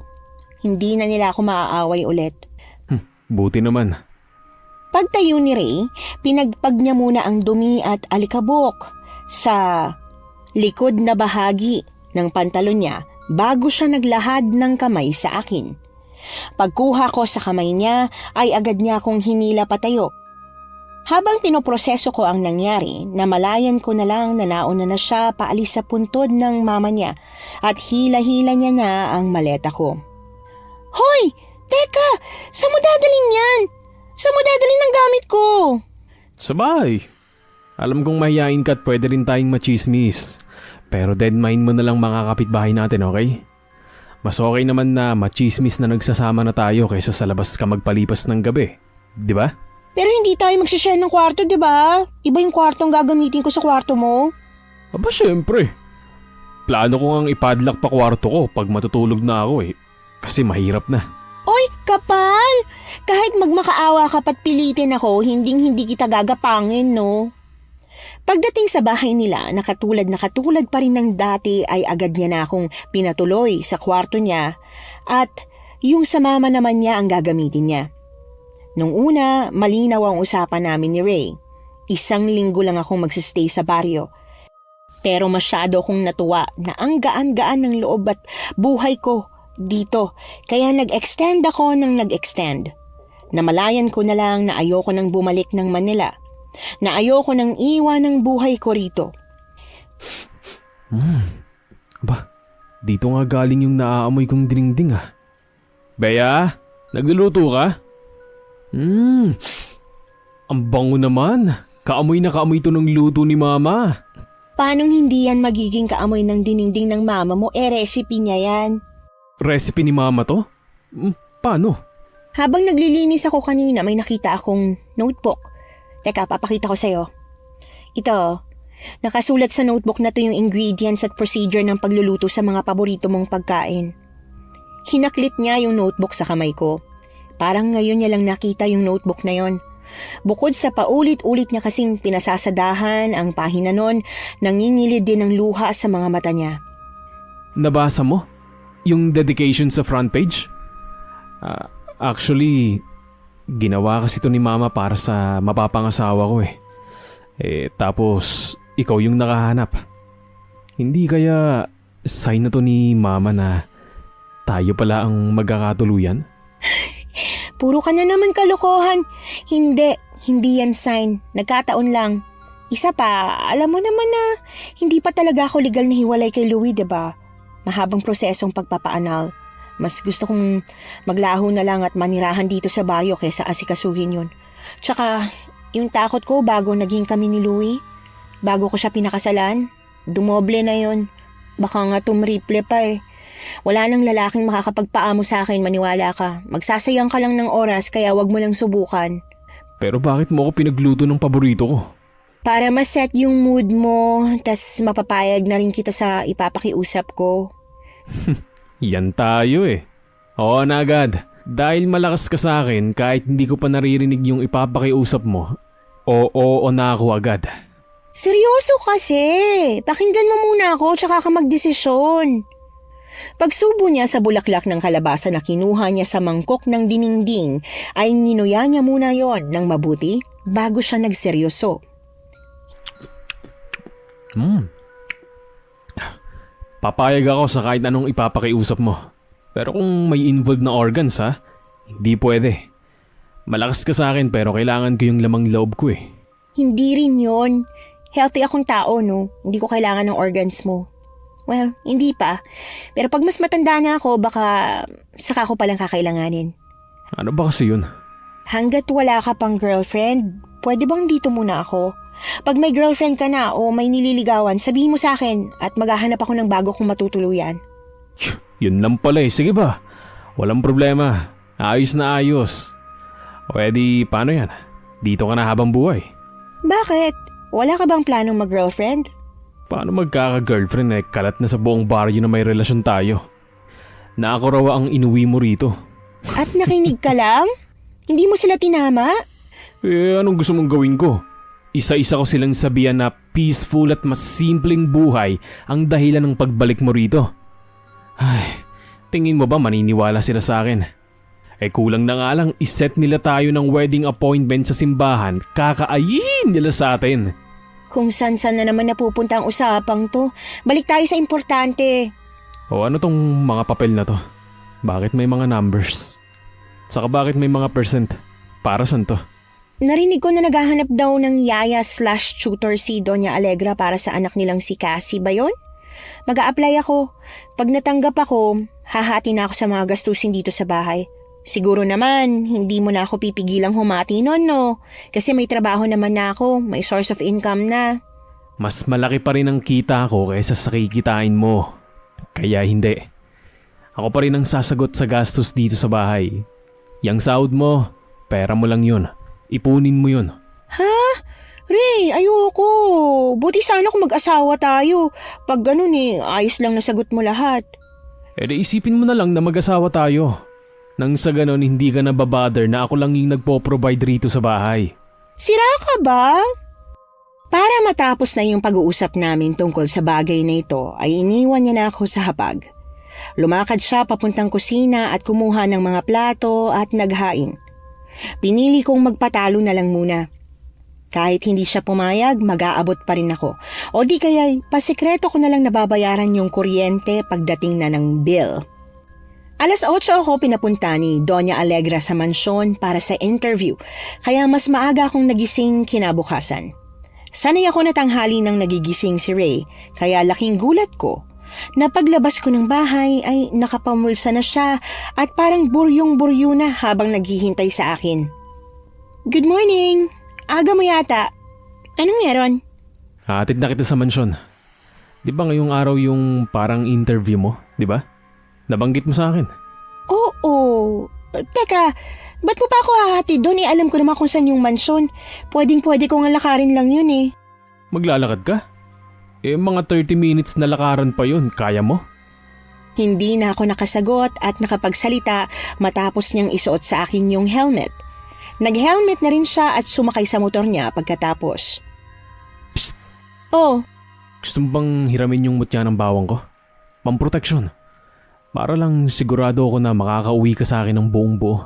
Hindi na nila ako maaaway ulit. Buti naman. Pagtayo ni Ray, pinagpag niya muna ang dumi at alikabok sa likod na bahagi ng pantalon niya bago siya naglahad ng kamay sa akin. Pagkuha ko sa kamay niya ay agad niya akong hinila patayo. Habang pinoproseso ko ang nangyari, namalayan ko na lang na nauna na siya paalis sa puntod ng mama niya at hila-hila niya na ang maleta ko. Hoy! Teka! Saan mo dadalhin yan? Saan mo dadalhin ang gamit ko? Sabay. Alam kong mahihain ka at pwede rin tayong machismis. Pero dead mind mo na lang mga kapitbahay natin, okay? Mas okay naman na machismis na nagsasama na tayo kaysa sa labas ka magpalipas ng gabi. Di ba? Pero hindi tayo magsishare ng kwarto, di ba? Iba yung kwartong gagamitin ko sa kwarto mo. Aba syempre. Plano ko ngang ipadlock pa kwarto ko pag matutulog na ako eh. Kasi mahirap na. Oy, kapal! Kahit magmakaawa ka pat pilitin ako, hindi kita gagapangin, no? Pagdating sa bahay nila, nakatulad pa rin ng dati ay agad niya na akong pinatuloy sa kwarto niya at yung sa mama naman niya ang gagamitin niya. Nung una, malinaw ang usapan namin ni Ray. 1 linggo lang akong magsistay sa baryo. Pero masyado akong natuwa na ang gaan-gaan ng loob at buhay ko dito. Kaya nag-extend ako ng nag-extend. Namalayan ko na lang na ayoko nang bumalik ng Manila. Na ayoko nang iwan ng buhay ko rito. Aba, dito nga galing yung naaamoy kong dingding ah. Bea, nagluluto ka? Ang bango naman. Kaamoy na kaamoy to ng luto ni mama. Paanong hindi yan magiging kaamoy ng dininding ng mama mo? Recipe niya yan. Recipe ni mama to? Paano? Habang naglilinis ako kanina, may nakita akong notebook. Teka, papakita ko sa'yo. Ito, nakasulat sa notebook na to yung ingredients at procedure ng pagluluto sa mga paborito mong pagkain. Hinaklit niya yung notebook sa kamay ko. Parang ngayon niya lang nakita yung notebook na yon. Bukod sa paulit-ulit niya kasing pinasasadahan ang pahina nun, nangingilid din ng luha sa mga mata niya. Nabasa mo? Yung dedication sa front page? Actually, ginawa kasi to ni mama para sa mapapangasawa ko eh. Tapos ikaw yung nakahanap. Hindi kaya sign na to ni mama na Tayo pala ang magkakatuluyan? Puro ka na naman kalokohan. Hindi yan sign. Nagkataon lang. Isa pa, alam mo naman na hindi pa talaga ako legal na hiwalay kay Louie, diba? Mahabang prosesong pagpapaanal. Mas gusto kong maglaho na lang at manirahan dito sa baryo kaysa asikasuhin yun. Tsaka, yung takot ko bago naging kami ni Louie, bago ko siya pinakasalan, dumoble na yun. Baka nga tumriple pa eh. Wala nang lalaking makakapagpaamo sa akin, maniwala ka. Magsasayang ka lang ng oras kaya wag mo lang subukan. Pero bakit mo ako pinagluto ng paborito ko? Para ma-set yung mood mo, tas mapapayag na rin kita sa ipapakiusap ko. Yan tayo eh. Oo na agad. Dahil malakas ka sa akin kahit hindi ko pa naririnig yung ipapakiusap mo, oo na ako agad. Seryoso kasi. Pakinggan mo muna ako tsaka ka magdesisyon. Pagsubo niya sa bulaklak ng kalabasa na kinuha niya sa mangkok ng diningding ay ninuya niya muna yon ng mabuti bago siya nagseryoso. Papayag ako sa kahit anong ipapakiusap mo. Pero kung may involved na organs ha, hindi pwede. Malakas ka sa akin pero kailangan ko yung lamang loob ko eh. Hindi rin yon. Healthy akong tao, no? Hindi ko kailangan ng organs mo. Well, hindi pa. Pero pag mas matanda na ako, baka saka ko palang kakailanganin. Ano ba kasi yun? Hanggat wala ka pang girlfriend, pwede bang dito muna ako? Pag may girlfriend ka na o may nililigawan, sabihin mo sa akin at maghahanap ako ng bago kong matutuluyan. Yun lang pala eh. Sige ba? Walang problema. Ayos na ayos. O edi, paano yan? Dito ka na habang buhay. Bakit? Wala ka bang planong mag-girlfriend? Paano magkaka-girlfriend eh? Kalat na sa buong baryo na may relasyon tayo. Na ako raw ang inuwi mo rito. At nakinig ka lang? Hindi mo sila tinama? Eh, anong gusto mong gawin ko? Isa-isa ko silang sabihan na peaceful at mas simpleng buhay ang dahilan ng pagbalik mo rito. Ay, tingin mo ba maniniwala sila sa akin? Eh kulang na nga lang iset nila tayo ng wedding appointment sa simbahan, kakaayin nila sa atin. Kung san-san na naman napupunta ang usapang to, balik tayo sa importante. O ano tong mga papel na to? Bakit may mga numbers? Saka bakit may mga percent? Para saan to? Narinig ko na naghahanap daw ng yaya/tutor si Doña Alegra para sa anak nilang si Cassie ba yun? Mag-a-apply ako. Pag natanggap ako, hahati na ako sa mga gastusin dito sa bahay. Siguro naman, hindi mo na ako pipigilang humati nun, no? Kasi may trabaho naman na ako, may source of income na. Mas malaki pa rin ang kita ko kaysa sa kikitain mo. Kaya hindi. Ako pa rin ang sasagot sa gastos dito sa bahay. Yang sahod mo, pera mo lang yun. Ipunin mo yun. Ha? Ray, ayoko. Buti sana kung mag-asawa tayo. Pag ganun ayos lang nasagot mo lahat. E di isipin mo na lang na mag-asawa tayo. Nang sa ganon hindi ka nababother na ako lang yung nagpo-provide rito sa bahay. Sira ka ba? Para matapos na yung pag-uusap namin tungkol sa bagay na ito ay iniwan niya na ako sa hapag. Lumakad siya papuntang kusina at kumuha ng mga plato at naghain. Pinili kong magpatalo na lang muna. Kahit hindi siya pumayag, mag-aabot pa rin ako. O di kaya pasikreto ko na lang nababayaran yung kuryente pagdating na ng bill. 8:00 ako pinapunta ni Doña Alegra sa mansyon para sa interview, kaya mas maaga akong nagising kinabukasan. Sanay ako na tanghali nang nagigising si Ray, kaya laking gulat ko na paglabas ko ng bahay ay nakapamulsa na siya at parang buryong-buryo na habang naghihintay sa akin. Good morning! Aga mo yata. Anong meron? Hatid na kita sa mansyon. Di ba ngayong araw yung parang interview mo, di ba? Nabanggit mo sa akin. Oo. Teka, ba't mo pa ako hahatid doon? Alam ko naman kung saan yung mansyon. Pwedeng-pwede ko nga lakarin lang yun eh. Maglalakad ka? Eh mga 30 minutes na lakaran pa yun, kaya mo? Hindi na ako nakasagot at nakapagsalita matapos niyang isuot sa akin yung helmet. Nag-helmet na rin siya at sumakay sa motor niya pagkatapos. Psst! Oh, Gusto mo bang hiramin yung mutya ng bawang ko? Pamproteksyon. Para lang sigurado ako na makakauwi ka sa akin ng buong buo.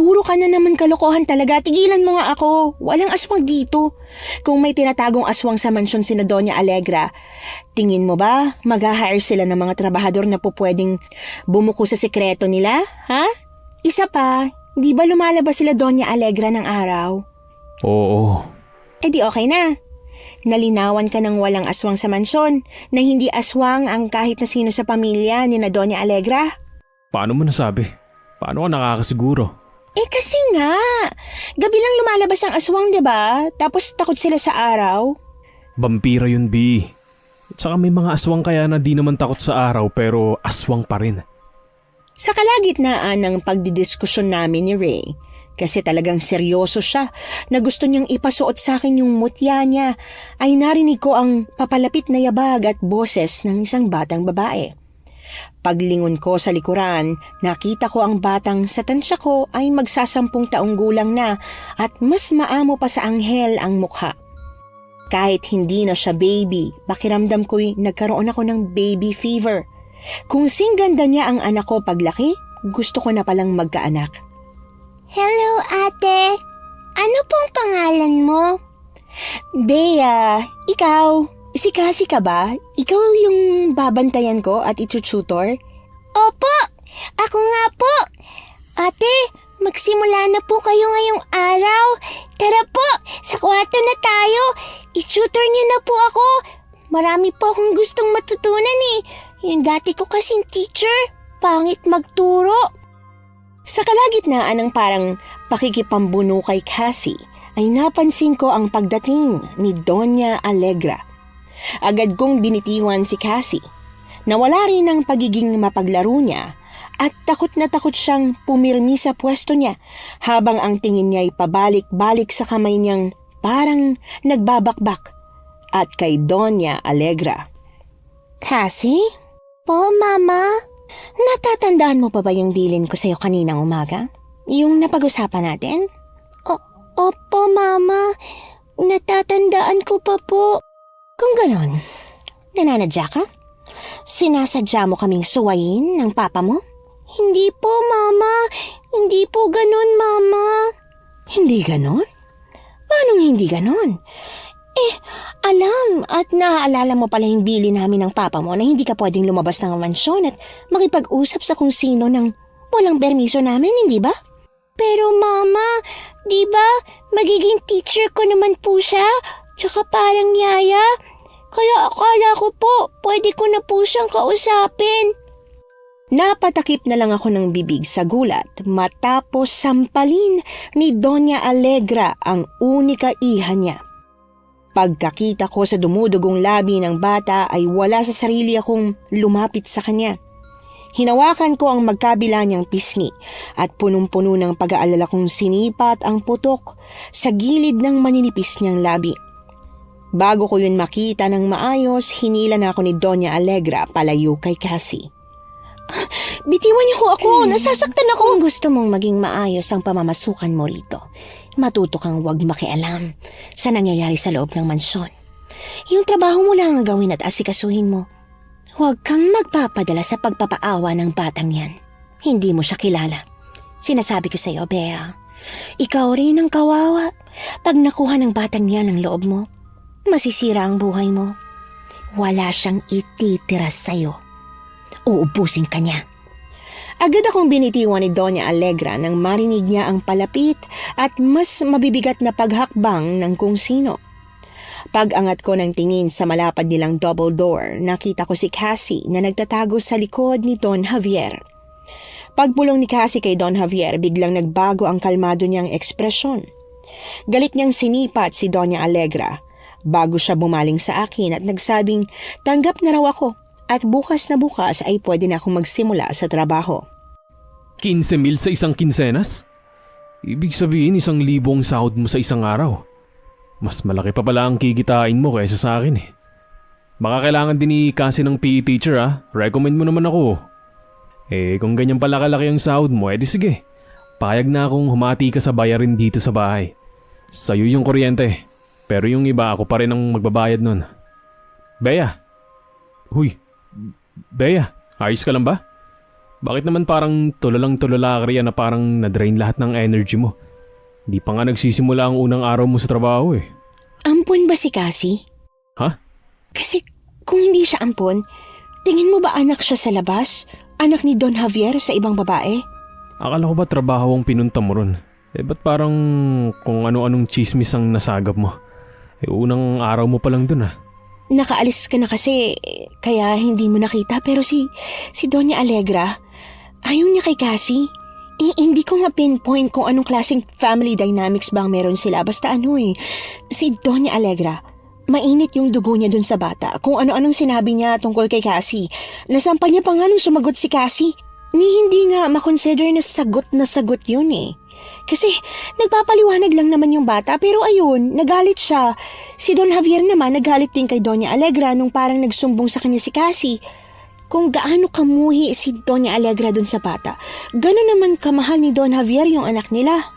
Puro ka na naman kalokohan talaga. Tigilan mo nga ako. Walang aswang dito. Kung may tinatagong aswang sa mansyon sina Doña Alegra, tingin mo ba mag-hire sila ng mga trabahador na pupwedeng bumuko sa sekreto nila? Ha? Isa pa, di ba lumalabas sila Doña Alegra ng araw? Oo. Eh di okay na. Nalinawan ka ng walang aswang sa mansyon, na hindi aswang ang kahit na sino sa pamilya ni na Doña Alegra. Paano mo nasabi? Paano ka nakakasiguro? Eh kasi nga, gabi lang lumalabas ang aswang, 'di ba? Tapos takot sila sa araw. Vampira yun, B. At saka may mga aswang kaya na di naman takot sa araw pero aswang pa rin. Sa kalagitnaan ng pagdidiskusyon namin ni Ray, kasi talagang seryoso siya na gusto niyang ipasuot sa akin yung mutya niya, ay narinig ko ang papalapit na yabag at boses ng isang batang babae. Paglingon ko sa likuran, nakita ko ang batang sa tansya ko ay magsasampung taong gulang na at mas maamo pa sa anghel ang mukha. Kahit hindi na siya baby, pakiramdam ko'y nagkaroon ako ng baby fever. Kung singganda niya ang anak ko paglaki, gusto ko na palang magkaanak. Hello, ate. Ano pong pangalan mo? Bea, ikaw. Si Cassie ka ba? Ikaw yung babantayan ko at itututor? Opo, ako nga po. Ate, magsimula na po kayo ngayong araw. Tara po, sa kwarto na tayo. I-tutor niyo na po ako. Marami po akong gustong matutunan eh. Yung dati ko kasing teacher, pangit magturo. Sa kalagitnaan ng parang pakikipambuno kay Cassie, ay napansin ko ang pagdating ni Doña Alegra. Agad kong binitiwan si Cassie. Nawala rin ang pagiging mapaglaro niya at takot na takot siyang pumirmi sa pwesto niya habang ang tingin niya ay pabalik-balik sa kamay niyang parang nagbabakbak at kay Doña Alegra. Cassie? Po, Mama? Natatandaan mo pa ba yung bilin ko sa'yo kaninang umaga? Yung napag-usapan natin? Opo, Mama. Natatandaan ko pa po. Kung ganon, nananadya ka? Sinasadya mo kaming suwayin ng papa mo? Hindi po, Mama. Hindi po ganon, Mama. Hindi ganon? Paano hindi ganon? Alam at naaalala mo pala yung bili namin ng papa mo na hindi ka pwedeng lumabas ng mansyon at makipag-usap sa kung sino ng walang permiso namin, hindi ba? Pero Mama, di ba magiging teacher ko naman po siya? Tsaka parang yaya. Kaya akala ko po, pwede ko na po siyang kausapin. Napatakip na lang ako ng bibig sa gulat matapos sampalin ni Doña Alegra ang unika iha niya. Pagkakita ko sa dumudugong labi ng bata ay wala sa sarili akong lumapit sa kanya. Hinawakan ko ang magkabila niyang pisngi at punong-puno ng pag-aalala kong sinipat ang putok sa gilid ng maninipis niyang labi. Bago ko yun makita ng maayos, hinila na ako ni Doña Alegra palayo kay Cassie. Bitiwan niyo ako, nasasaktan ako. Kung gusto mong maging maayos ang pamamasukan mo rito, matuto kang huwag makialam sa nangyayari sa loob ng mansyon. Yung trabaho mo lang ang gawin at asikasuhin mo. Huwag kang magpapadala sa pagpapaawa ng batang yan. Hindi mo siya kilala. Sinasabi ko sa iyo, Bea, ikaw rin ang kawawa. Pag nakuha ng batang yan ang loob mo, masisira ang buhay mo. Wala siyang ititira sa'yo. Uubusin ka niya. Agad akong binitiwan ni Doña Alegra nang marinig niya ang palapit at mas mabibigat na paghakbang ng kung sino. Pag-angat ko ng tingin sa malapad nilang double door, nakita ko si Cassie na nagtatago sa likod ni Don Javier. Pagpulong ni Cassie kay Don Javier, biglang nagbago ang kalmado niyang ekspresyon. Galit niyang sinipat si Doña Alegra bago siya bumaling sa akin at nagsabing tanggap na raw ako at bukas na bukas ay pwede na akong magsimula sa trabaho. 15,000 sa isang kinsenas? Ibig sabihin 1,000 ang sahod mo sa isang araw. Mas malaki pa pala ang kikitain mo kaysa sa akin eh. Baka kailangan din ni Cassie ng PE teacher ah. Recommend mo naman ako. Kung ganyan pala kalaki ang sahod mo, edi sige. Payag na akong humati ka sa bayarin dito sa bahay. Sa'yo yung kuryente. Pero yung iba ako pa rin ang magbabayad nun. Bea. Huy. Bea, ayos ka lang ba? Bakit naman parang tulalang-tulala ka riyan na parang na-drain lahat ng energy mo? Di pa nga nagsisimula ang unang araw mo sa trabaho eh. Ampon ba si Cassie? Ha? Kasi kung hindi siya ampon, tingin mo ba anak siya sa labas? Anak ni Don Javier sa ibang babae? Akala ko ba trabaho ang pinunta mo ron? Ba't parang kung ano-anong chismis ang nasagap mo? Unang araw mo pa lang dun ah. Nakaalis ka na kasi, kaya hindi mo nakita. Pero si Doña Alegra, ayaw niya kay Cassie. Hindi ko ma-pinpoint kung anong klaseng family dynamics ba ang meron sila. Basta si Doña Alegra, mainit yung dugo niya dun sa bata. Kung ano-anong sinabi niya tungkol kay Cassie. Nasampal niya pa nga nung sumagot si Cassie. Hindi nga makonsider na sagot yun eh. Kasi nagpapaliwanag lang naman yung bata pero ayun, nagalit siya. Si Don Javier naman nagalit din kay Doña Alegra nung parang nagsumbong sa kanya si Cassie. Kung gaano kamuhi si Doña Alegra dun sa bata, gano'n naman kamahal ni Don Javier yung anak nila.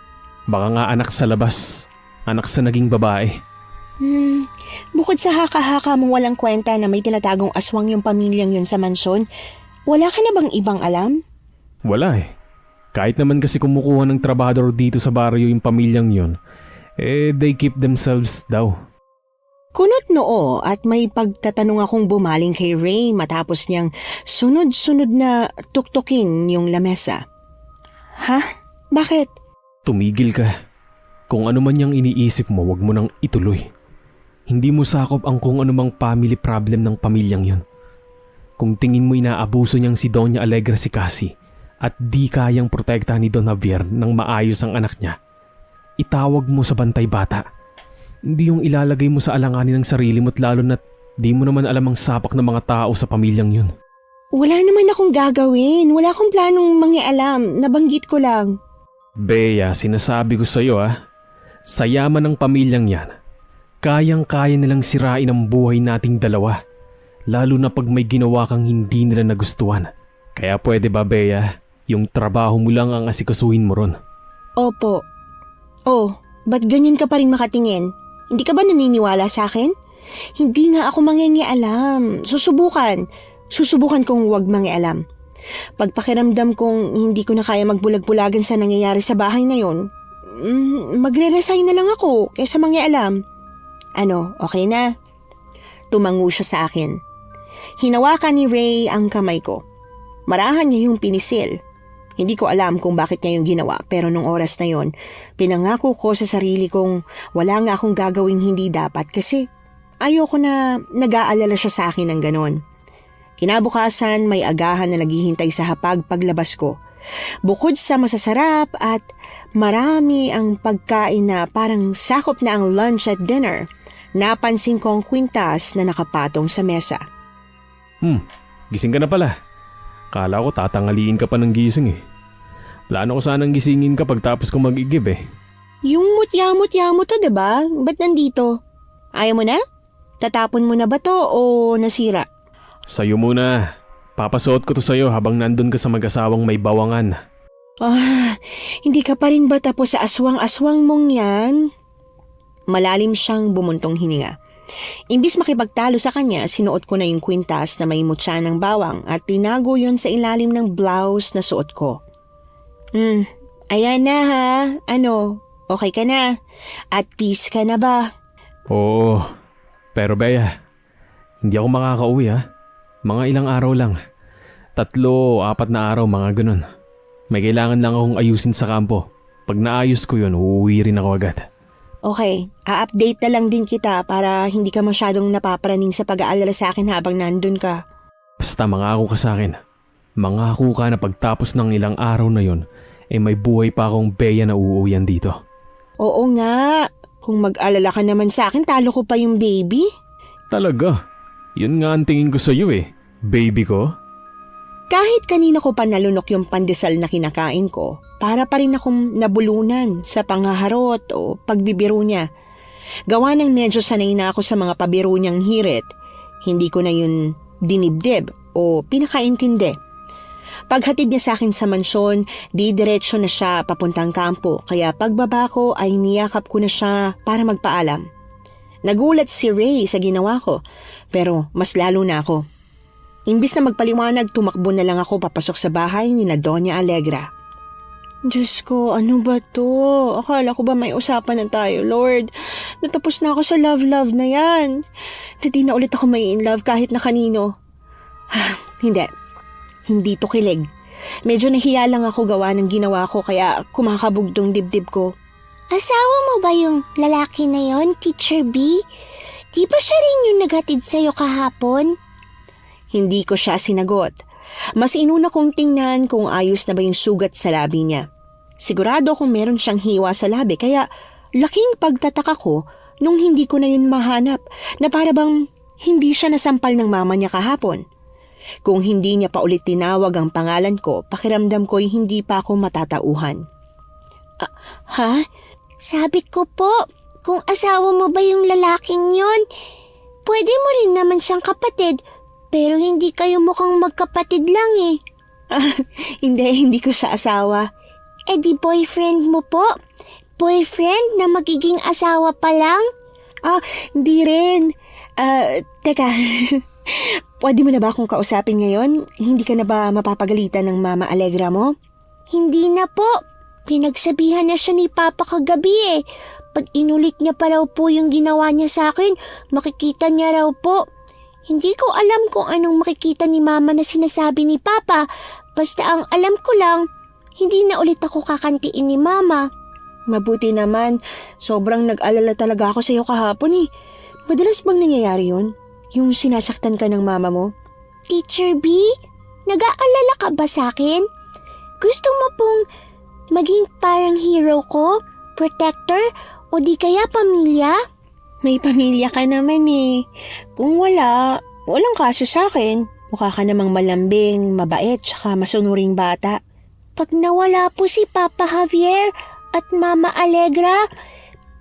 Baka nga anak sa labas. Anak sa naging babae. Bukod sa haka-haka mong walang kwenta na may tinatagong aswang yung pamilyang yun sa mansyon, wala ka na bang ibang alam? Wala eh. Kahit naman kasi kumukuha ng trabador dito sa baryo yung pamilyang yun, they keep themselves daw. Kunot noo at may pagtatanong akong bumaling kay Ray matapos niyang sunod-sunod na tuktukin yung lamesa. Ha? Bakit? Tumigil ka. Kung ano man yung iniisip mo, wag mo nang ituloy. Hindi mo sakop ang kung anumang family problem ng pamilyang yun. Kung tingin mo inaabuso niyang si Doña Alegra si Cassie at di kayang protektahan ni Don Javier ng maayos ang anak niya, itawag mo sa bantay bata. Hindi yung ilalagay mo sa alanganin ng sarili mo at lalo na't di mo naman alam ang sapak ng mga tao sa pamilyang yun. Wala naman akong gagawin. Wala akong planong mangialam. Nabanggit ko lang. Bea, sinasabi ko sa'yo sa yaman ng pamilyang yan, kayang-kaya nilang sirain ang buhay nating dalawa. Lalo na pag may ginawa kang hindi nila nagustuhan. Kaya pwede ba, Bea, yung trabaho mo lang ang asikasuhin mo ron? Opo. Oh, ba't ganyan ka pa rin makatingin? Hindi ka ba naniniwala sa akin? Hindi nga ako mangingialam. Susubukan kong huwag mangialam. Pagpakiramdam kong hindi ko na kaya magbulag-bulagan sa nangyayari sa bahay na yon, magre-resign na lang ako kaysa mangialam. Ano, okay na? Tumango siya sa akin. Hinawakan ni Ray ang kamay ko. Marahan niya yung pinisil. Hindi ko alam kung bakit niya yung ginawa pero nung oras na yon, pinangako ko sa sarili kong wala nga akong gagawing hindi dapat kasi ayoko na nag-aalala siya sa akin ng ganon. Kinabukasan may agahan na naghihintay sa hapag paglabas ko. Bukod sa masasarap at marami ang pagkain na parang sakop na ang lunch at dinner, napansin ko ang kwintas na nakapatong sa mesa. Gising ka na pala. Kala ko tatangaliin ka pa ng gising eh. Plano ko sanang gisingin ka pagtapos ko mag-igib eh. Yung mutya-mutya mo to, diba? Ba't nandito? Ayaw mo na? Tatapon mo na ba to o nasira? Sa'yo muna. Papasuot ko to sa'yo habang nandun ka sa mag-asawang may bawangan. Hindi ka pa rin ba tapos sa aswang-aswang mong yan? Malalim siyang bumuntong hininga. Imbis makipagtalo sa kanya, sinuot ko na yung kwintas na may mutya ng bawang at tinago yon sa ilalim ng blouse na suot ko. Ayan na ha. Ano, okay ka na? At peace ka na ba? Oo. Pero Bea, hindi ako makakauwi ha. Mga ilang araw lang. 3 o 4 na araw, mga ganun. May kailangan lang akong ayusin sa kampo. Pag naayos ko yun, uuwi rin ako agad. Okay, a-update na lang din kita para hindi ka masyadong napapraning sa pag-aalala sa akin habang nandun ka. Basta mangako ka sa akin. Mangako ka na pagtapos ng ilang araw na yun, may buhay pa akong Bea na uuwian dito. Oo nga, kung mag-alala ka naman sa akin, talo ko pa yung baby. Talaga? Yun nga ang tingin ko sa'yo eh. Baby ko? Kahit kanina ko pa nalunok yung pandesal na kinakain ko, para pa rin akong nabulunan sa panghaharot o pagbibiro niya. Gawa ng medyo sanay na ako sa mga pabiro niyang hirit, hindi ko na yun dinibdib o pinakaintindi. Paghatid niya sa akin sa mansyon, diretso na siya papuntang kampo, kaya pagbaba ko ay niyakap ko na siya para magpaalam. Nagulat si Ray sa ginawa ko, pero mas lalo na ako. Imbis na magpaliwanag, tumakbo na lang ako papasok sa bahay ni na Doña Alegra. Diyos ko, ano ba to? Akala ko ba may usapan na tayo, Lord? Natapos na ako sa love-love na yan. Na di na ulit ako may in love kahit na kanino. Hindi. Hindi to kilig. Medyo nahiya lang ako gawa ng ginawa ko kaya kumakabugdong dibdib ko. Asawa mo ba yung lalaki na yon, Teacher B? Di ba siya rin yung naghatid sa'yo kahapon? Hindi ko siya sinagot. Mas inuna kong tingnan kung ayos na ba yung sugat sa labi niya. Sigurado kung meron siyang hiwa sa labi kaya laking pagtataka ko nung hindi ko na yun mahanap na para bang hindi siya nasampal ng mama niya kahapon. Kung hindi niya pa ulit tinawag ang pangalan ko, pakiramdam ko'y hindi pa ako matatauhan. Ha? Sabi ko po, kung asawa mo ba yung lalaking yon, pwede mo rin naman siyang kapatid, pero hindi kayo mukhang magkapatid lang eh. Hindi ko siya asawa. Eh di boyfriend mo po? Boyfriend na magiging asawa pa lang? Hindi rin. Teka, pwede mo na ba akong kausapin ngayon? Hindi ka na ba mapapagalitan ng Mama Alegra mo? Hindi na po. Pinagsabihan na siya ni Papa kagabi eh. Pag inulit niya pa raw po yung ginawa niya sa akin, makikita niya raw po. Hindi ko alam kung anong makikita ni Mama na sinasabi ni Papa. Basta ang alam ko lang, hindi na ulit ako kakantiin ni Mama. Mabuti naman. Sobrang nag-alala talaga ako sa iyo kahapon eh. Madalas bang nangyayari yun? Yung sinasaktan ka ng mama mo? Teacher B, nag-aalala ka ba sa akin? Gusto mo pong maging parang hero ko, protector, o di kaya pamilya? May pamilya ka naman eh. Kung walang kaso sa akin. Mukha ka namang malambing, mabait, tsaka masunuring bata. Pag nawala po si Papa Javier at Mama Alegra,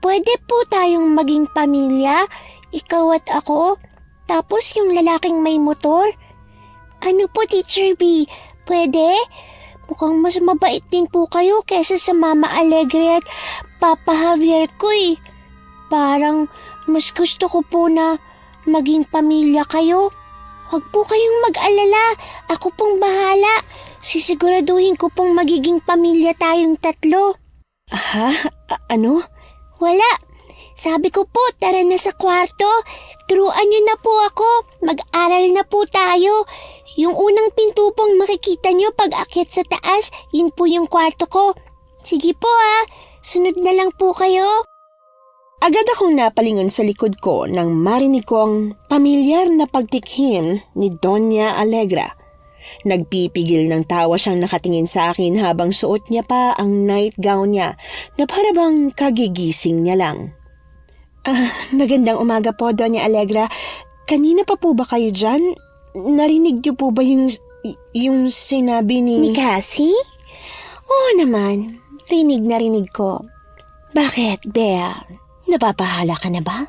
pwede po tayong maging pamilya, ikaw at ako, tapos yung lalaking may motor. Ano po, Teacher B, pwede? Mukhang mas mabait din po kayo kesa sa Mama Alegra at Papa Javier ko eh. Parang mas gusto ko po na maging pamilya kayo. Huwag po kayong mag-alala, ako pong bahala. Sisiguraduhin ko pong magiging pamilya tayong tatlo. Ano? Wala. Sabi ko po, tara na sa kwarto. Turuan niyo na po ako. Mag-aral na po tayo. Yung unang pinto pong makikita niyo pag akyat sa taas, yun po yung kwarto ko. Sige po sunod na lang po kayo. Agad akong napalingon sa likod ko nang marinig ko ang pamilyar na pagtikhim ni Doña Alegra. Nagpipigil ng tawa siyang nakatingin sa akin habang suot niya pa ang nightgown niya na para bang kagigising niya lang. Magandang umaga po, Doña Alegra. Kanina pa po ba kayo dyan? Narinig niyo po ba yung sinabi ni... Ni Cassie? Oo naman, rinig ko. Bakit, Bea? Napapahala ka na ba?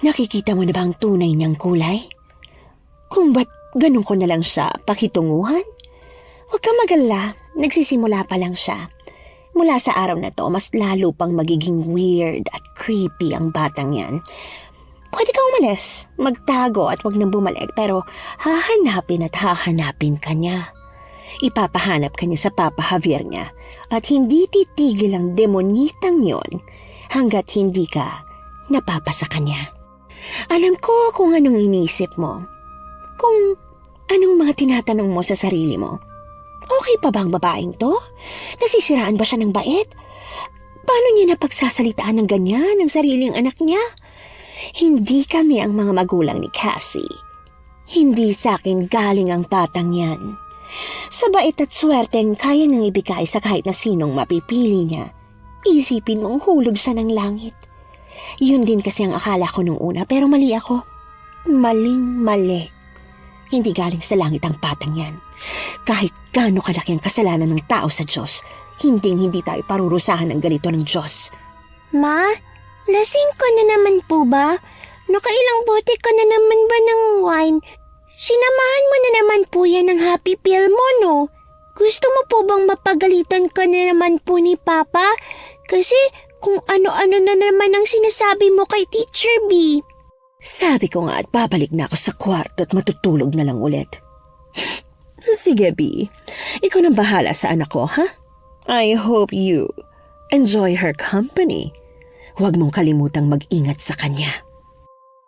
Nakikita mo na ba ang tunay niyang kulay? Kung ba't ganun ko na lang siya pakitunguhan? Huwag kang mag-alala, nagsisimula pa lang siya. Mula sa araw na to, mas lalo pang magiging weird at creepy ang batang yan. Pwede kang umalis, magtago at wag nang bumalik pero hahanapin ka niya. Ipapahanap ka niya sa Papa Javier niya at hindi titigil ang demonyitang yon hanggat hindi ka napapasa kanya. Alam ko kung anong iniisip mo. Kung anong mga tinatanong mo sa sarili mo. Okay pa ba ang babaeng to? Nasisiraan ba siya ng bait? Paano niya napagsasalitaan ng ganyan ang sariling anak niya? Hindi kami ang mga magulang ni Cassie. Hindi sa akin galing ang batang yan. Sa bait at swerteng kaya nang ibigay sa kahit na sinong mapipili niya. Isipin mong hulog siya ng langit. Yun din kasi ang akala ko nung una pero mali ako. Maling-mali. Hindi galing sa langit ang batang yan. Kahit gaano kalaki ang kasalanan ng tao sa Diyos, hindi tayo parurusahan ng ganito ng Diyos. Ma, lasing ko na naman po ba? Nakailang bote ka na naman ba ng wine? Sinamahan mo na naman po yan ng happy pill mo, no? Gusto mo po bang mapagalitan ka na naman po ni Papa? Kasi kung ano-ano na naman ang sinasabi mo kay Teacher B. Sabi ko nga at babalik na ako sa kwarto at matutulog na lang ulit. Sige, B. Ikaw nang bahala sa anak ko, ha? I hope you enjoy her company. Huwag mong kalimutang mag-ingat sa kanya.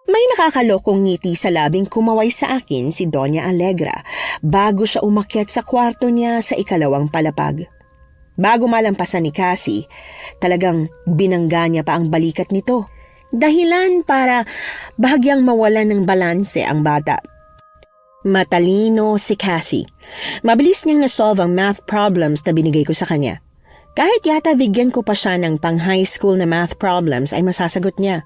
May nakakalokong ngiti sa labing kumaway sa akin si Doña Alegra bago siya umakyat sa kwarto niya sa ikalawang palapag. Bago malampasan ni Cassie, talagang binangga niya pa ang balikat nito. Dahilan para bahagyang mawalan ng balanse ang bata. Matalino si Cassie. Mabilis niyang nasolve ang math problems na binigay ko sa kanya. Kahit yata bigyan ko pa siya ng pang-high school na math problems ay masasagot niya.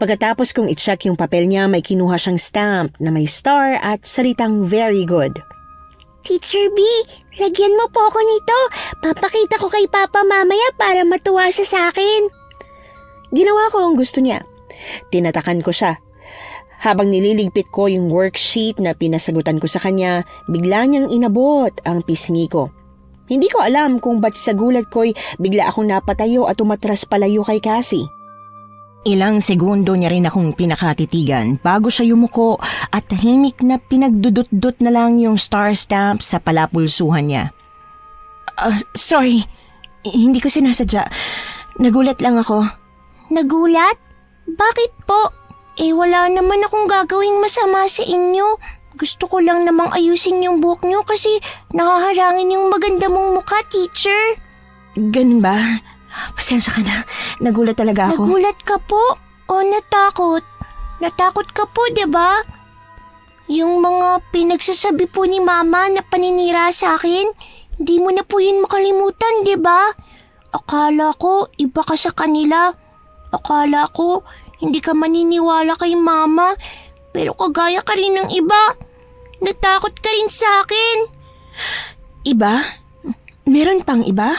Pagkatapos kong i-check yung papel niya, may kinuha siyang stamp na may star at salitang very good. Teacher B, lagyan mo po ako nito. Papakita ko kay Papa mamaya para matuwa siya sa akin. Ginawa ko ang gusto niya. Tinatakan ko siya. Habang nililigpit ko yung worksheet na pinasagutan ko sa kanya, bigla niyang inabot ang pisngi ko. Hindi ko alam kung ba't sa gulat ko'y bigla akong napatayo at umatras palayo kay Cassie. Ilang segundo niya rin akong pinakatitigan bago siya yumuko at tahimik na pinagdudot-dot na lang yung star stamp sa palapulsuhan niya. Sorry, hindi ko sinasadya. Nagulat lang ako. Nagulat? Bakit po? Wala naman akong gagawing masama sa inyo. Gusto ko lang namang ayusin yung buhok nyo kasi nakaharangin yung maganda mong mukha, teacher. Ganun ba? Pasensya ka na. Nagulat talaga ako. Nagulat ka po? O natakot? Natakot ka po, diba? Yung mga pinagsasabi po ni Mama na paninira sa akin, hindi mo na po yun makalimutan, diba? Akala ko iba ka sa kanila. Akala ko hindi ka maniniwala kay Mama, pero kagaya ka rin ng iba. Natakot ka rin sa akin. Iba? Meron pang iba?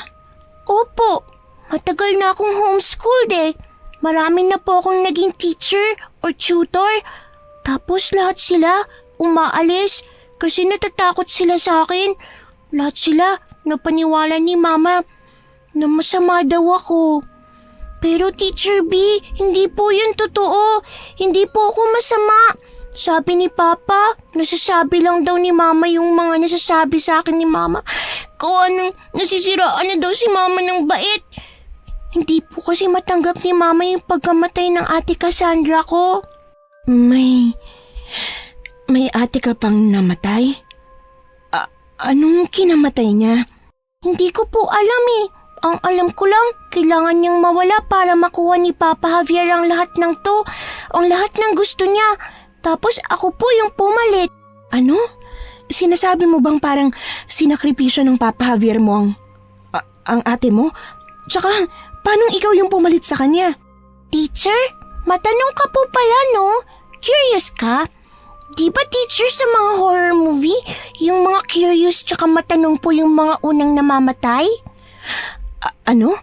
Opo, matagal na akong homeschooled eh. Marami na po akong naging teacher or tutor. Tapos lahat sila umaalis kasi natatakot sila sa akin. Lahat sila napaniwala ni Mama na masama daw ako. Pero Teacher B, hindi po yun totoo. Hindi po ako masama. Sabi ni Papa, nasasabi lang daw ni Mama yung mga nasasabi sa akin ni Mama. Kung anong nasisiraan na daw si Mama ng bait. Hindi po kasi matanggap ni Mama yung pagkamatay ng ate Cassandra ko. May ate ka pang namatay? Anong kinamatay niya? Hindi ko po alam eh. Ang alam ko lang, kailangan niyang mawala para makuha ni Papa Javier ang lahat ng to. Ang lahat ng gusto niya. Tapos ako po yung pumalit. Ano? Sinasabi mo bang parang sinakripisyo ng Papa Javier mo ang ate mo? Tsaka, paano ikaw yung pumalit sa kanya? Teacher, matanong ka po pala no? Curious ka? Di ba teacher sa mga horror movie, yung mga curious tsaka matanong po yung mga unang namamatay? Ano?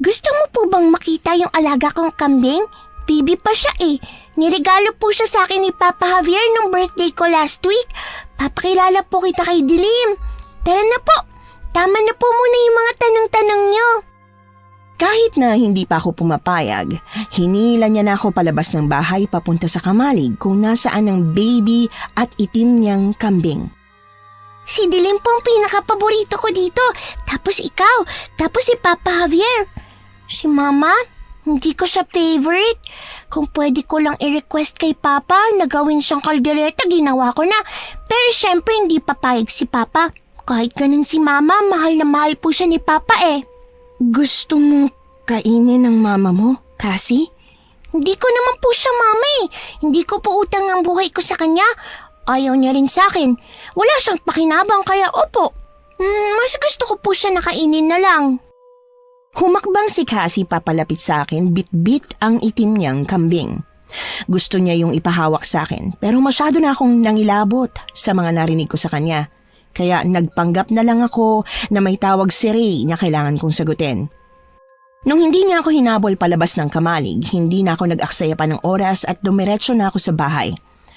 Gusto mo po bang makita yung alaga kong kambing? Baby pa siya eh. Niregalo po siya sa akin ni Papa Javier nung birthday ko last week. Papakilala po kita kay Dilim. Tara na po. Tama na po muna yung mga tanong-tanong niyo. Kahit na hindi pa ako pumapayag, hinila niya na ako palabas ng bahay papunta sa kamalig kung nasaan ang baby at itim niyang kambing. Si Dilim po ang pinakapaborito ko dito. Tapos ikaw. Tapos si Papa Javier. Si Mama, hindi ko siya favorite. Kung pwede ko lang i-request kay Papa na gawin siyang kaldereta, ginawa ko na. Pero syempre hindi papayag si Papa. Kahit ganun si Mama, mahal na mahal po siya ni Papa eh. Gusto mong kainin ng mama mo, Cassie? Hindi ko naman po siya mama eh. Hindi ko po utang ang buhay ko sa kanya. Ayaw niya rin sa akin. Wala siyang pakinabang kaya opo. Mas gusto ko po siya nakainin na lang. Humakbang si Cassie papalapit sa akin, bit-bit ang itim niyang kambing. Gusto niya yung ipahawak sa akin pero masyado na akong nangilabot sa mga narinig ko sa kanya. Kaya nagpanggap na lang ako na may tawag si Ray na kailangan kong sagutin. Nung hindi niya ako hinabol palabas ng kamalig, hindi na ako nag-aksaya pa ng oras at dumiretso na ako sa bahay.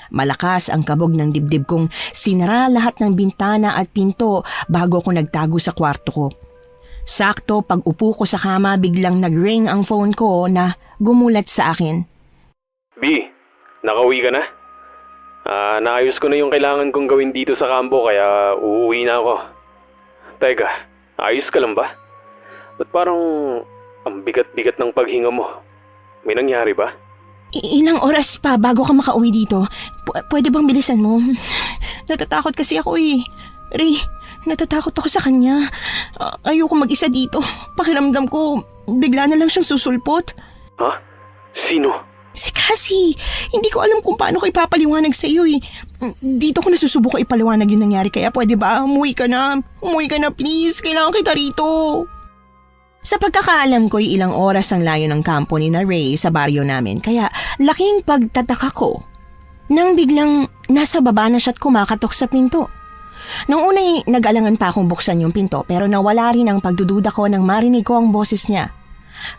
Malakas ang kabog ng dibdib kong sinara lahat ng bintana at pinto bago ako nagtago sa kwarto ko. Sakto pag upo ko sa kama biglang nag-ring ang phone ko na gumulat sa akin. B, nakauwi ka na? Naayos ko na yung kailangan kong gawin dito sa kampo kaya uuwi na ako. Teka, ayos ka lang ba? Ba't parang ang bigat-bigat ng paghinga mo? May nangyari ba? Ilang oras pa bago ka makauwi dito? Pwede bang bilisan mo? Natatakot kasi ako eh. Ray, natatakot ako sa kanya. Ayoko mag-isa dito. Pakiramdam ko, bigla na lang siyang susulpot. Ha? Sino? Si Cassie, hindi ko alam kung paano ko ipapaliwanag sa iyo eh. Dito ko nasusubok ko ipaliwanag yung nangyari kaya pwede ba umuwi ka na? Umuwi ka na please, kailangan kita rito. Sa pagkakaalam ko ilang oras ang layo ng kampo ni na Ray sa baryo namin kaya laking pagtataka ko nang biglang nasa baba na siya at kumakatok sa pinto. Nung una'y nag-alangan pa akong buksan yung pinto pero nawala rin ang pagdududa ko nang marinig ko ang boses niya.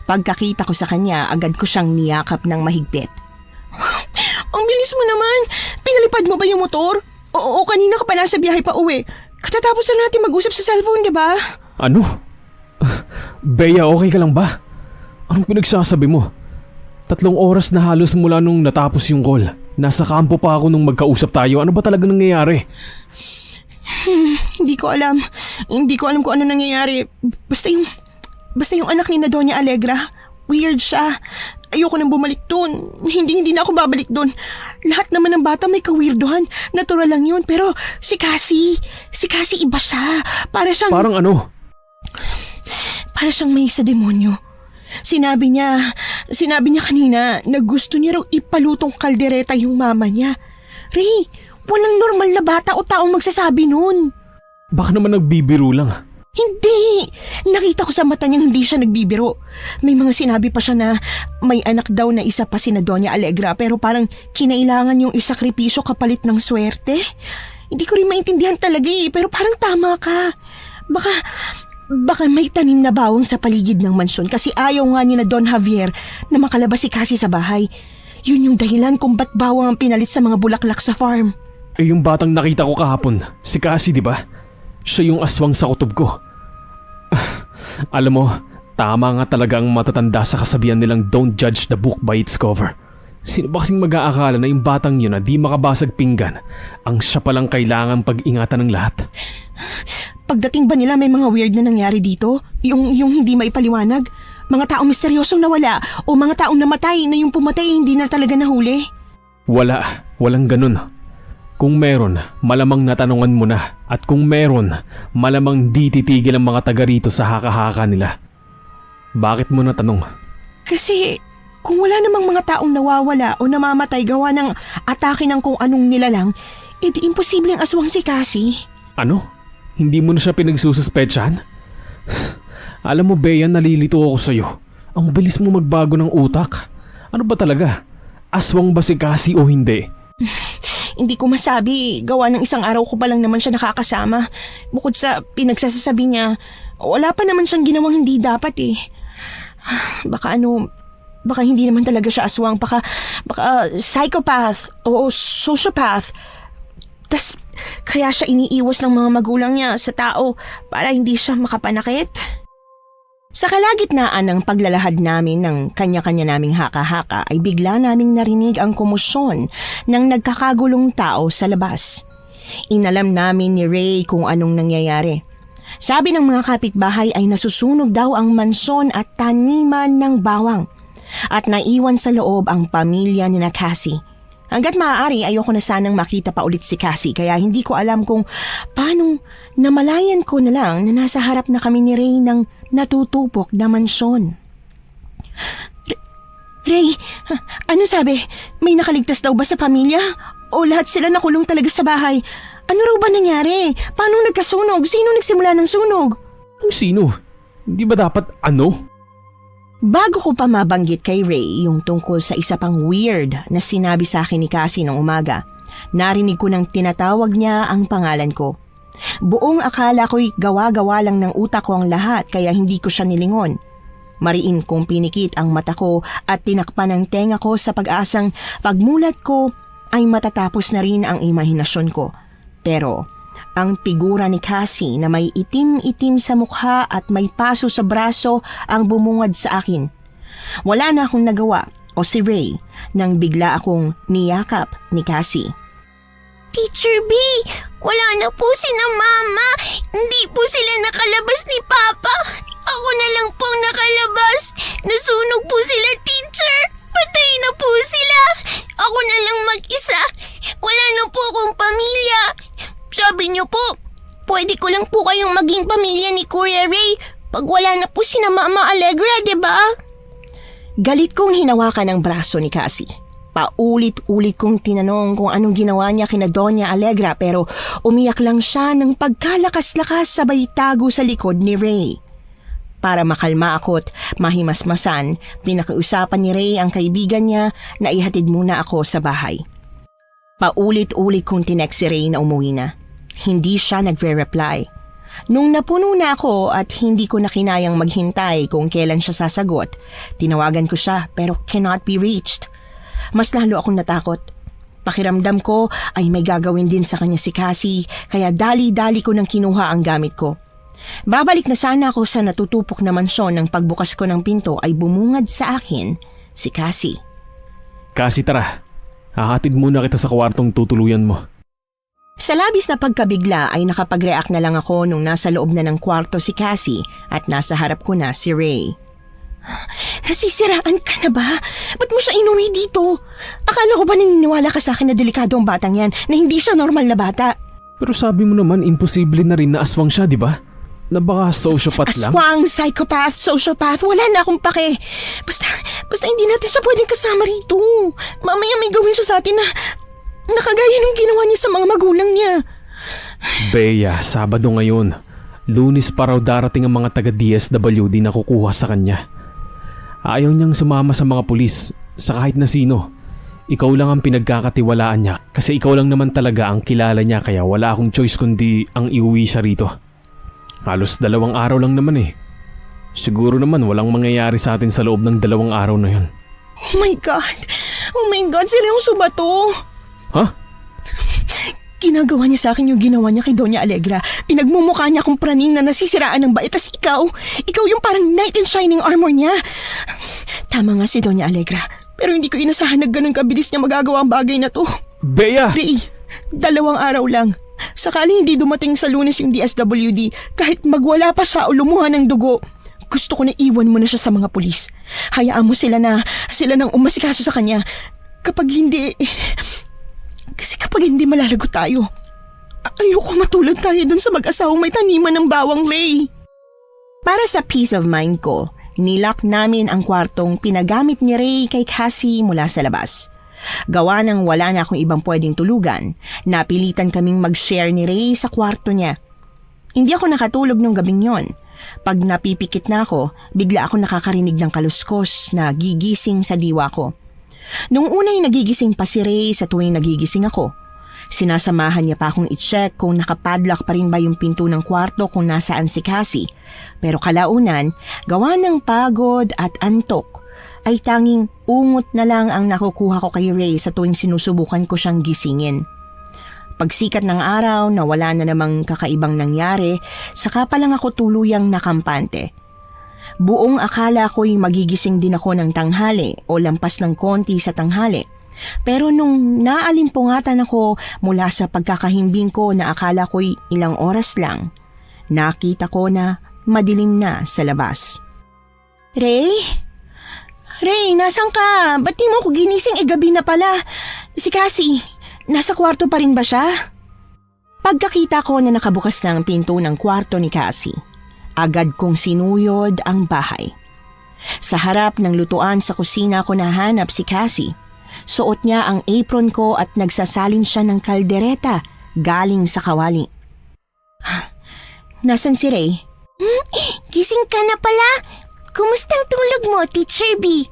Pagkakita ko sa kanya, agad ko siyang niyakap ng mahigpit. Ang bilis mo naman! Pinalipad mo ba yung motor? Oo, kanina ka pa nasa biyahe pa uwi. Katatapos na natin mag-usap sa cellphone, di ba? Ano? Bea, okay ka lang ba? Anong pinagsasabi mo? 3 oras na halos mula nung natapos yung call. Nasa kampo pa ako nung magkausap tayo. Ano ba talaga nangyayari? Hindi ko alam. Hindi ko alam kung ano nangyayari. Basta yung anak ni na Doña Alegra, weird siya. Ayoko nang bumalik doon. Hindi na ako babalik doon. Lahat naman ng bata may kawirduhan. Natural lang yun. Pero si Cassie iba siya. Parang ano? Para siyang may sa demonyo. Sinabi niya kanina na gusto niya raw ipalutong kaldereta yung mama niya. Ray, walang normal na bata o taong magsasabi nun. Baka naman nagbibiro lang. Hindi! Nakita ko sa mata niyang hindi siya nagbibiro. May mga sinabi pa siya na may anak daw na isa pa si na Doña Alegra pero parang kinailangan yung isakripisyo kapalit ng swerte. Hindi ko rin maintindihan talaga eh pero parang tama ka. Baka may tanim na bawang sa paligid ng mansyon kasi ayaw nga ni na Don Javier na makalabas si Cassie sa bahay. Yun yung dahilan kung ba't bawang ang pinalit sa mga bulaklak sa farm. Eh yung batang nakita ko kahapon, si Cassie di ba? Siya yung aswang sa kutob ko. Alam mo, tama nga talaga ang matatanda sa kasabihan nilang don't judge the book by its cover. Sino ba kasing mag-aakala na yung batang yun na di makabasag pinggan ang siya palang kailangan pag-ingatan ng lahat? Pagdating ba nila may mga weird na nangyari dito? Yung hindi maipaliwanag? Mga taong misteryosong nawala o mga taong namatay na yung pumatay hindi na talaga nahuli? Walang ganun. Kung meron, malamang natanungan mo na. At kung meron, malamang di titigil ang mga taga rito sa haka-haka nila. Bakit mo natanong? Kasi kung wala namang mga taong nawawala o namamatay gawa ng atake ng kung anong nilalang, edi imposible ang aswang si Cassie. Ano? Hindi mo na siya pinagsususpetsahan? Alam mo, Bea, nalilito ako sa'yo. Ang bilis mo magbago ng utak. Ano ba talaga? Aswang ba si Cassie o hindi? Hindi ko masabi, gawa ng isang araw ko pa lang naman siya nakakasama. Bukod sa pinagsasabi niya, wala pa naman siyang ginawang hindi dapat eh. Baka hindi naman talaga siya aswang, baka psychopath o sociopath. Tas kaya siya iniiwas ng mga magulang niya sa tao para hindi siya makapanakit. Sa kalagitnaan ng paglalahad namin ng kanya-kanya naming haka-haka ay bigla naming narinig ang komosyon ng nagkakagulong tao sa labas. Inalam namin ni Ray kung anong nangyayari. Sabi ng mga kapitbahay ay nasusunog daw ang mansyon at taniman ng bawang at naiwan sa loob ang pamilya ni na Cassie. Hanggat maaari ayoko na sanang makita pa ulit si Cassie kaya hindi ko alam kung paano namalayan ko na lang na nasa harap na kami ni Ray ng natutupok na mansyon. Ray, ano sabi? May nakaligtas daw ba sa pamilya? O lahat sila nakulong talaga sa bahay? Ano raw ba nangyari? Paano nagkasunog? Sino nagsimula ng sunog? Ang sino? Hindi ba dapat ano? Bago ko pa mabanggit kay Ray yung tungkol sa isa pang weird na sinabi sa akin ni Cassie nung umaga, narinig ko nang tinatawag niya ang pangalan ko. Buong akala ko'y gawa-gawa lang ng utak ko ang lahat kaya hindi ko siya nilingon. Mariin kong pinikit ang mata ko at tinakpan ang tenga ko sa pag-asang pagmulat ko ay matatapos na rin ang imahinasyon ko. Pero ang figura ni Cassie na may itim-itim sa mukha at may paso sa braso ang bumungad sa akin. Wala na akong nagawa o si Ray nang bigla akong niyakap ni Cassie. Teacher B, wala na po sina Mama. Hindi po sila nakalabas ni Papa. Ako na lang po nakalabas. Nasunog po sila, teacher. Patay na po sila. Ako na lang mag-isa. Wala na po akong pamilya. Sabi niyo po, pwede ko lang po kayong maging pamilya ni Kuya Ray pag wala na po sina Mama Allegra, diba? Galit kong hinawakan ang braso ni Cassie. Paulit-ulit kong tinanong kung anong ginawa niya kina Doña Allegra pero umiyak lang siya ng pagkalakas-lakas sabay tago sa likod ni Ray. Para makalma ako't mahimasmasan, pinakausapan ni Ray ang kaibigan niya na ihatid muna ako sa bahay. Paulit-ulit kong tinext si Ray na umuwi na. Hindi siya nagre-reply. Nung napuno na ako at hindi ko na kinayang maghintay kung kailan siya sasagot, tinawagan ko siya pero cannot be reached. Mas lalo akong natakot. Pakiramdam ko ay may gagawin din sa kanya si Cassie kaya dali-dali ko nang kinuha ang gamit ko. Babalik na sana ako sa natutupok na mansyon nang pagbukas ko ng pinto ay bumungad sa akin si Cassie. Kasi tara, hahatid muna kita sa kwartong tutuluyan mo. Sa labis na pagkabigla ay nakapag-react na lang ako nung nasa loob na ng kwarto si Cassie at nasa harap ko na si Ray. Nasisiraan ka na ba? Ba't mo siya inuwi dito? Akala ko ba naniniwala ka sa akin na delikado ang batang yan, na hindi siya normal na bata? Pero sabi mo naman imposible na rin na aswang siya, di ba? Na baka sociopath lang? Aswang, psychopath, sociopath, wala na akong pake. Basta hindi natin siya pwedeng kasama rito. Mamaya may gawin siya sa atin na nakagaya ng ginawa niya sa mga magulang niya. Bea, Sabado ngayon. Lunes pa raw darating ang mga taga-DSWD na kukuha sa kanya. Ayaw niyang sumama sa mga pulis, sa kahit na sino. Ikaw lang ang pinagkakatiwalaan niya kasi ikaw lang naman talaga ang kilala niya kaya wala akong choice kundi ang iuwi siya rito. Halos 2 araw lang naman eh. Siguro naman walang mangyayari sa atin sa loob ng 2 araw na yun. Oh my God! Oh my God! Seryoso ba to? Ha? Ginagawa niya sa akin yung ginawa niya kay Doña Allegra. Pinagmumukha niya akong praning na nasisiraan ng bait. Tas ikaw yung parang knight in shining armor niya. Tama nga si Doña Allegra. Pero hindi ko inasahan na ganun kabilis niya magagawa ang bagay na to. Bea! Ray, 2 araw lang. Sakali hindi dumating sa Lunes yung DSWD, kahit magwala pa siya o lumuha ng dugo, gusto ko na iwan mo na siya sa mga pulis. Hayaan mo sila nang umasikaso sa kanya. Kapag hindi malalagot tayo. Ayoko matulad tayo dun sa mag-asawang may taniman ng bawang, Ray. Para sa peace of mind ko, nilock namin ang kwartong pinagamit ni Ray kay Cassie mula sa labas. Gawa nang wala na akong ibang pwedeng tulugan, napilitan kaming mag-share ni Ray sa kwarto niya. Hindi ako nakatulog nung gabing yon. Pag napipikit na ako, bigla ako nakakarinig ng kaluskos na gigising sa diwa ko. Nung unay nagigising pa si Ray sa tuwing nagigising ako. Sinasamahan niya pa akong i-check kung nakapadlock pa rin ba yung pinto ng kwarto kung nasaan si Cassie. Pero kalaunan, gawa ng pagod at antok, ay tanging ungot na lang ang nakukuha ko kay Ray sa tuwing sinusubukan ko siyang gisingin. Pagsikat ng araw na wala na namang kakaibang nangyari, saka pa lang ako tuluyang nakampante. Buong akala ko'y magigising din ako ng tanghali o lampas ng konti sa tanghali. Pero nung naalimpungatan ako mula sa pagkakahimbing ko na akala ko'y ilang oras lang, nakita ko na madilim na sa labas. Ray, nasan ka? Ba't di mo ko ginising? Gabi na pala. Si Cassie, nasa kwarto pa rin ba siya? Pagkakita ko na nakabukas na ang pinto ng kwarto ni Cassie, agad kong sinuyod ang bahay. Sa harap ng lutuan sa kusina ko nahanap si Cassie. Suot niya ang apron ko at nagsasalin siya ng kaldereta galing sa kawali. Nasaan si Ray? Gising ka na pala? Kumustang tulog mo, Teacher B?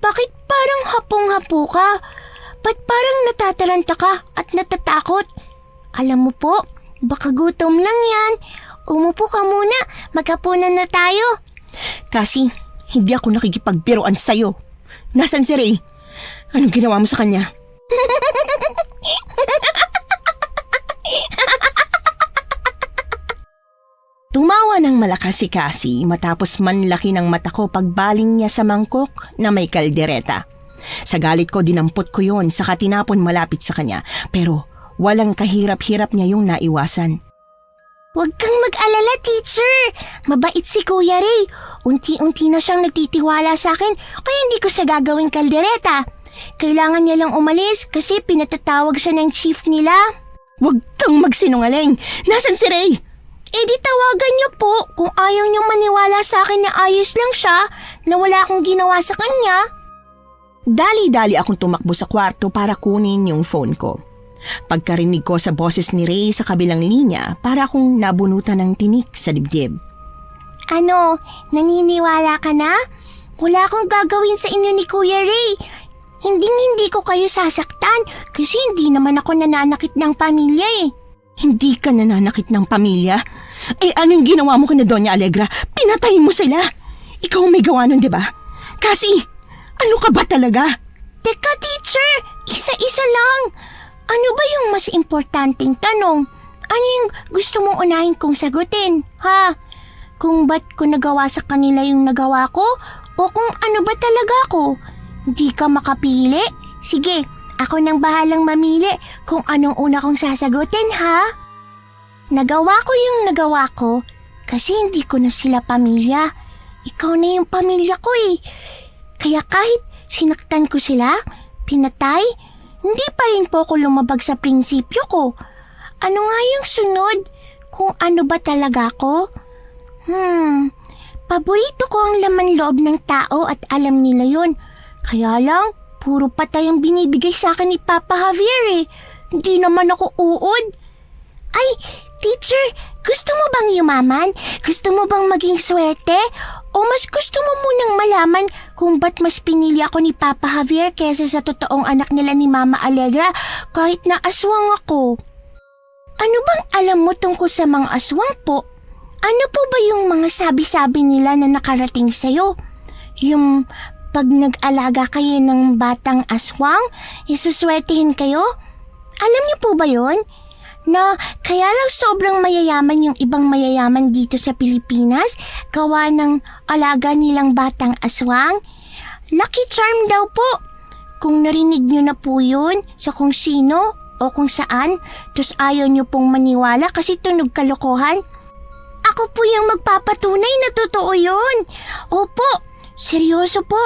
Bakit parang hapong-hapo ka? Ba't parang natataranta ka at natatakot? Alam mo po, baka gutom lang yan. Umupo ka muna, magkapunan na tayo. Kasi hindi ako nakikipagbiruan sa'yo. Nasaan si Ray? Anong ginawa mo sa kanya? Tumawa ng malakas si Cassie matapos manlaki ng mata ko pagbaling niya sa mangkok na may kaldereta. Sa galit ko dinampot ko yon saka tinapon malapit sa kanya pero Walang kahirap-hirap niya yung naiwasan. Huwag kang mag-alala, teacher. Mabait si Kuya Ray. Unti-unti na siyang nagtitiwala sa akin kaya hindi ko siya gagawing kaldereta. Kailangan niya lang umalis kasi pinatatawag siya ng chief nila. Huwag kang magsinungaling! Nasaan si Ray? Di tawagan niyo po kung ayaw niyong maniwala sa akin na ayos lang siya, na wala akong ginawa sa kanya. Dali-dali akong tumakbo sa kwarto para kunin yung phone ko. Pagkarinig ko sa boses ni Ray sa kabilang linya, para akong nabunutan ng tinik sa dibdib. Ano, naniniwala ka na? Wala akong gagawin sa inyo ni Kuya Ray. Hindi ko kayo sasaktan kasi hindi naman ako nananakit ng pamilya eh. Hindi ka nananakit ng pamilya? Anong ginawa mo kina Doña Alegra? Pinatay mo sila! Ikaw ang may gawa nun, di ba? Kasi, ano ka ba talaga? Teka, teacher! Isa-isa lang! Ano ba yung mas importanteng tanong? Ano yung gusto mong unahin kong sagutin? Ha? Kung ba't ko nagawa sa kanila yung nagawa ko? O kung ano ba talaga ako? Hindi ka makapili? Sige, ako nang bahalang mamili kung anong una kong sasagutin, ha? Nagawa ko yung nagawa ko kasi hindi ko na sila pamilya. Ikaw na yung pamilya ko eh. Kaya kahit sinaktan ko sila, pinatay, hindi pa rin po ako lumabag sa prinsipyo ko. Ano nga yung sunod? Kung ano ba talaga ako? Paborito ko ang laman loob ng tao at alam nila yun. Kaya lang, puro patay ang binibigay sa akin ni Papa Javier eh. Hindi naman ako uod. Ay, teacher, gusto mo bang yumaman? Gusto mo bang maging swerte? O mas gusto mo munang malaman kung ba't mas pinili ako ni Papa Javier kesa sa totoong anak nila ni Mama Alegra kahit na aswang ako? Ano bang alam mo tungkol sa mga aswang po? Ano po ba yung mga sabi-sabi nila na nakarating sa'yo? Yung pag nag-alaga kayo ng batang aswang, isuswertihin kayo? Alam niyo po ba yun? Na kaya lang sobrang mayayaman yung ibang mayayaman dito sa Pilipinas, gawa ng alaga nilang batang aswang? Lucky charm daw po. Kung narinig niyo na po yun sa kung sino o kung saan, tos ayaw niyo pong maniwala kasi tunog kalokohan, ako po yung magpapatunay na totoo yun. Opo, seryoso po.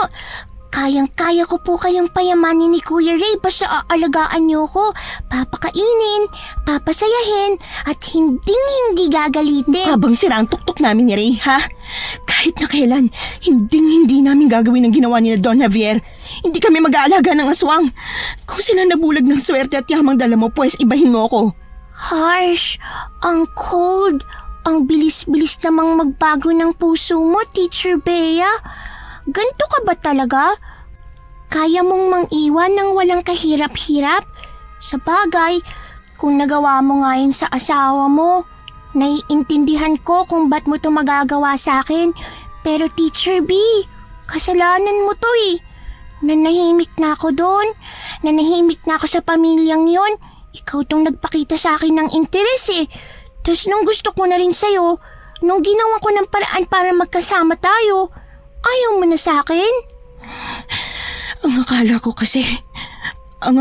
Kayang-kaya ko po kayong payamanin ni Kuya Ray basta aalagaan niyo ko. Papakainin, papasayahin, at hindi gagalitin. Habang sira ang tuktok namin ni Ray, ha? Kahit na kailan, hindi namin gagawin ang ginawa ni Don Javier. Hindi kami mag-aalaga ng aswang. Kung sila nabulag ng swerte at yamang dala mo, pues ibahin mo ako. Harsh, ang cold, ang bilis-bilis namang magbago ng puso mo, Teacher Bea. Ganto ka ba talaga? Kaya mong mang-iwan ng walang kahirap-hirap? Sa bagay, kung nagawa mo nga yun sa asawa mo, naiintindihan ko kung ba't mo ito magagawa sa akin. Pero Teacher B, kasalanan mo to eh. Nanahimik na ako doon. Nanahimik na ako sa pamilyang yon. Ikaw tong nagpakita sa akin ng interes eh. Tapos nung gusto ko na rin sa'yo, nung ginawa ko ng paraan para magkasama tayo, ayaw mo na sa akin? Ang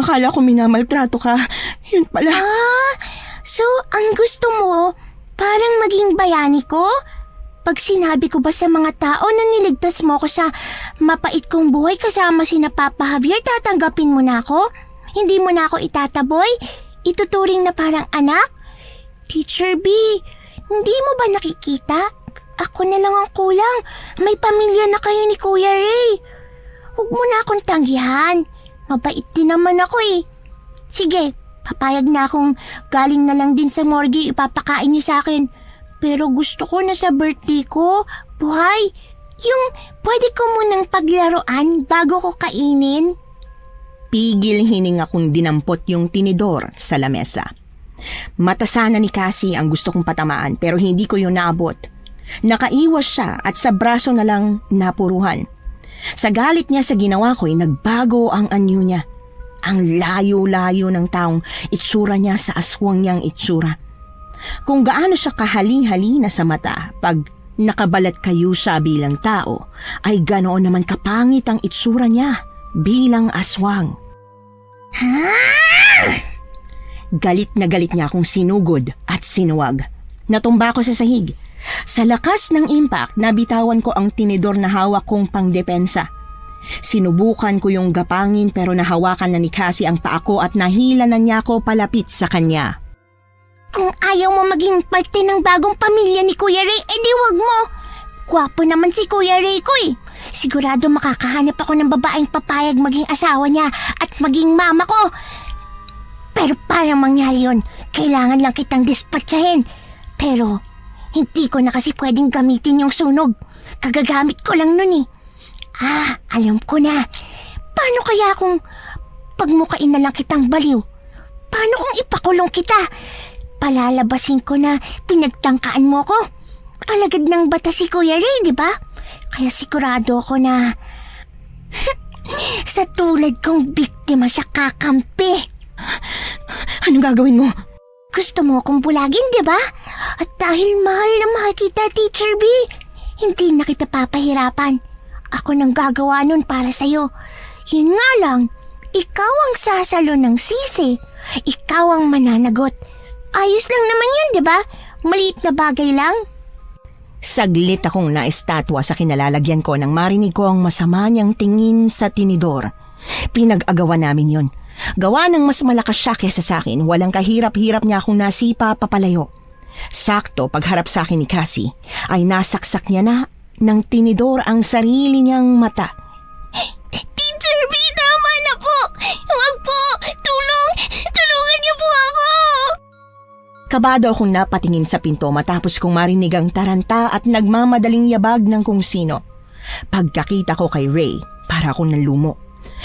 akala ko minamaltrato ka. Yun pala. So ang gusto mo, parang maging bayani ko? Pag sinabi ko ba sa mga tao na niligtas mo ko sa mapait kong buhay kasama sina Papa Javier, tatanggapin mo na ako? Hindi mo na ako itataboy? Ituturing na parang anak? Teacher B, hindi mo ba nakikita? Ako na lang ang kulang. May pamilya na kayo ni Kuya Ray. Huwag mo na akong tanggihan. Mabait din naman ako eh. Sige, papayag na akong galing na lang din sa morgue ipapakain niyo sa akin. Pero gusto ko na sa birthday ko, buhay. Yung pwede ko munang paglaruan bago ko kainin. Pigil hininga kong dinampot yung tinidor sa lamesa. Mata sana ni Cassie ang gusto kong patamaan pero hindi ko yun naabot. Nakaiwas siya at sa braso na lang napuruhan. Sa galit niya sa ginawa ko'y nagbago ang anyo niya. Ang layo-layo ng taong itsura niya sa aswang niyang itsura. Kung gaano siya kahali-hali na sa mata pag nakabalat kayo siya bilang tao, ay ganoon naman kapangit ang itsura niya bilang aswang. Galit na galit niya akong sinugod at sinuwag. Natumba ako sa sahig. Sa lakas ng impact, nabitawan ko ang tinidor na hawak kong pangdepensa. Sinubukan ko yung gapangin pero nahawakan na ni Cassie ang paa ko at nahila na niya ako palapit sa kanya. Kung ayaw mo maging parte ng bagong pamilya ni Kuya Ray, edi wag mo. Gwapo naman si Kuya Ray ko eh. Sigurado makakahanap ako ng babaeng papayag maging asawa niya at maging mama ko. Pero para mangyari yun, kailangan lang kitang dispatchahin. Pero hindi ko na kasi pwedeng gamitin yung sunog. Kagagamit ko lang nun eh. Alam ko na. Paano kaya kung pagmukain na lang kitang baliw? Paano kung ipakulong kita? Palalabasin ko na pinagtangkaan mo ko. Alagad ng bata si Kuya Ray, di ba? Kaya sigurado ako na sa tulad kong biktima siya kakampi. Anong gagawin mo? Gusto mo akong bulagin, di ba? At dahil mahal na mahal kita, Teacher B, hindi na kita papahirapan. Ako nang gagawa nun para sa'yo. Yun nga lang, ikaw ang sasalo ng sisi. Ikaw ang mananagot. Ayos lang naman yun, di ba? Maliit na bagay lang. Saglit akong naistatwa sa kinalalagyan ko nang marinig ko ang masama niyang tingin sa tinidor. Pinag-agawan namin yun. Gawa ng mas malakas siya kesa sa akin, walang kahirap-hirap niya akong nasipa papalayo. Sakto pagharap sa akin ni Cassie, ay nasaksak niya na ng tinidor ang sarili niyang mata. Teacher B, tama na po! Huwag po! Tulungan niyo po ako! Kabado akong napatingin sa pinto matapos kong marinig ang taranta at nagmamadaling yabag ng kung sino. Pagkakita ko kay Ray, para akong nalumo.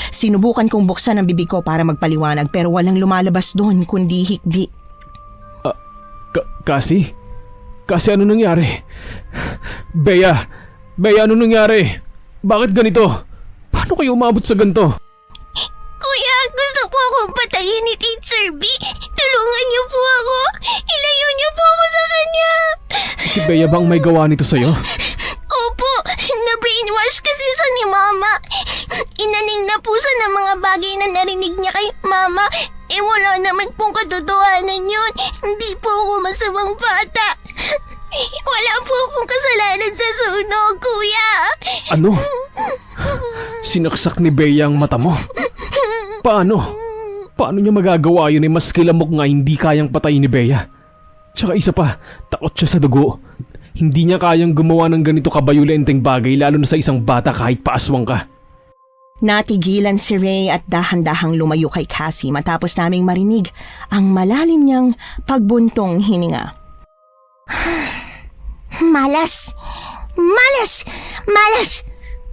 Sinubukan kong buksan ang bibig ko para magpaliwanag pero walang lumalabas doon kundi hikbi. Cassie? Cassie, ano nangyari? Bea, ano nangyari? Bakit ganito? Paano kayo umabot sa ganito? Kuya, gusto po akong patayin ni Teacher B. Tulungan niyo po ako. Ilayo niyo po ako sa kanya. Si Bea bang may gawa nito sa'yo? Opo, na-brainwash kasi siya ni Mama. Inaning na po siya ng mga bagay na narinig niya kay Mama. Wala naman pong katotohanan yun. Hindi po ako masamang bata. Wala po akong kasalanan sa sunog, Kuya. Ano? Sinaksak ni Bea ang mata mo? Paano? Paano niya magagawa yun mas kilamok nga hindi kayang patayin ni Bea? Tsaka isa pa, takot siya sa dugo. Hindi niya kayang gumawa ng ganito kabayulenteng bagay lalo na sa isang bata kahit paaswang ka. Natigilan si Ray at dahan-dahang lumayo kay Cassie matapos naming marinig ang malalim niyang pagbuntong hininga. Malas!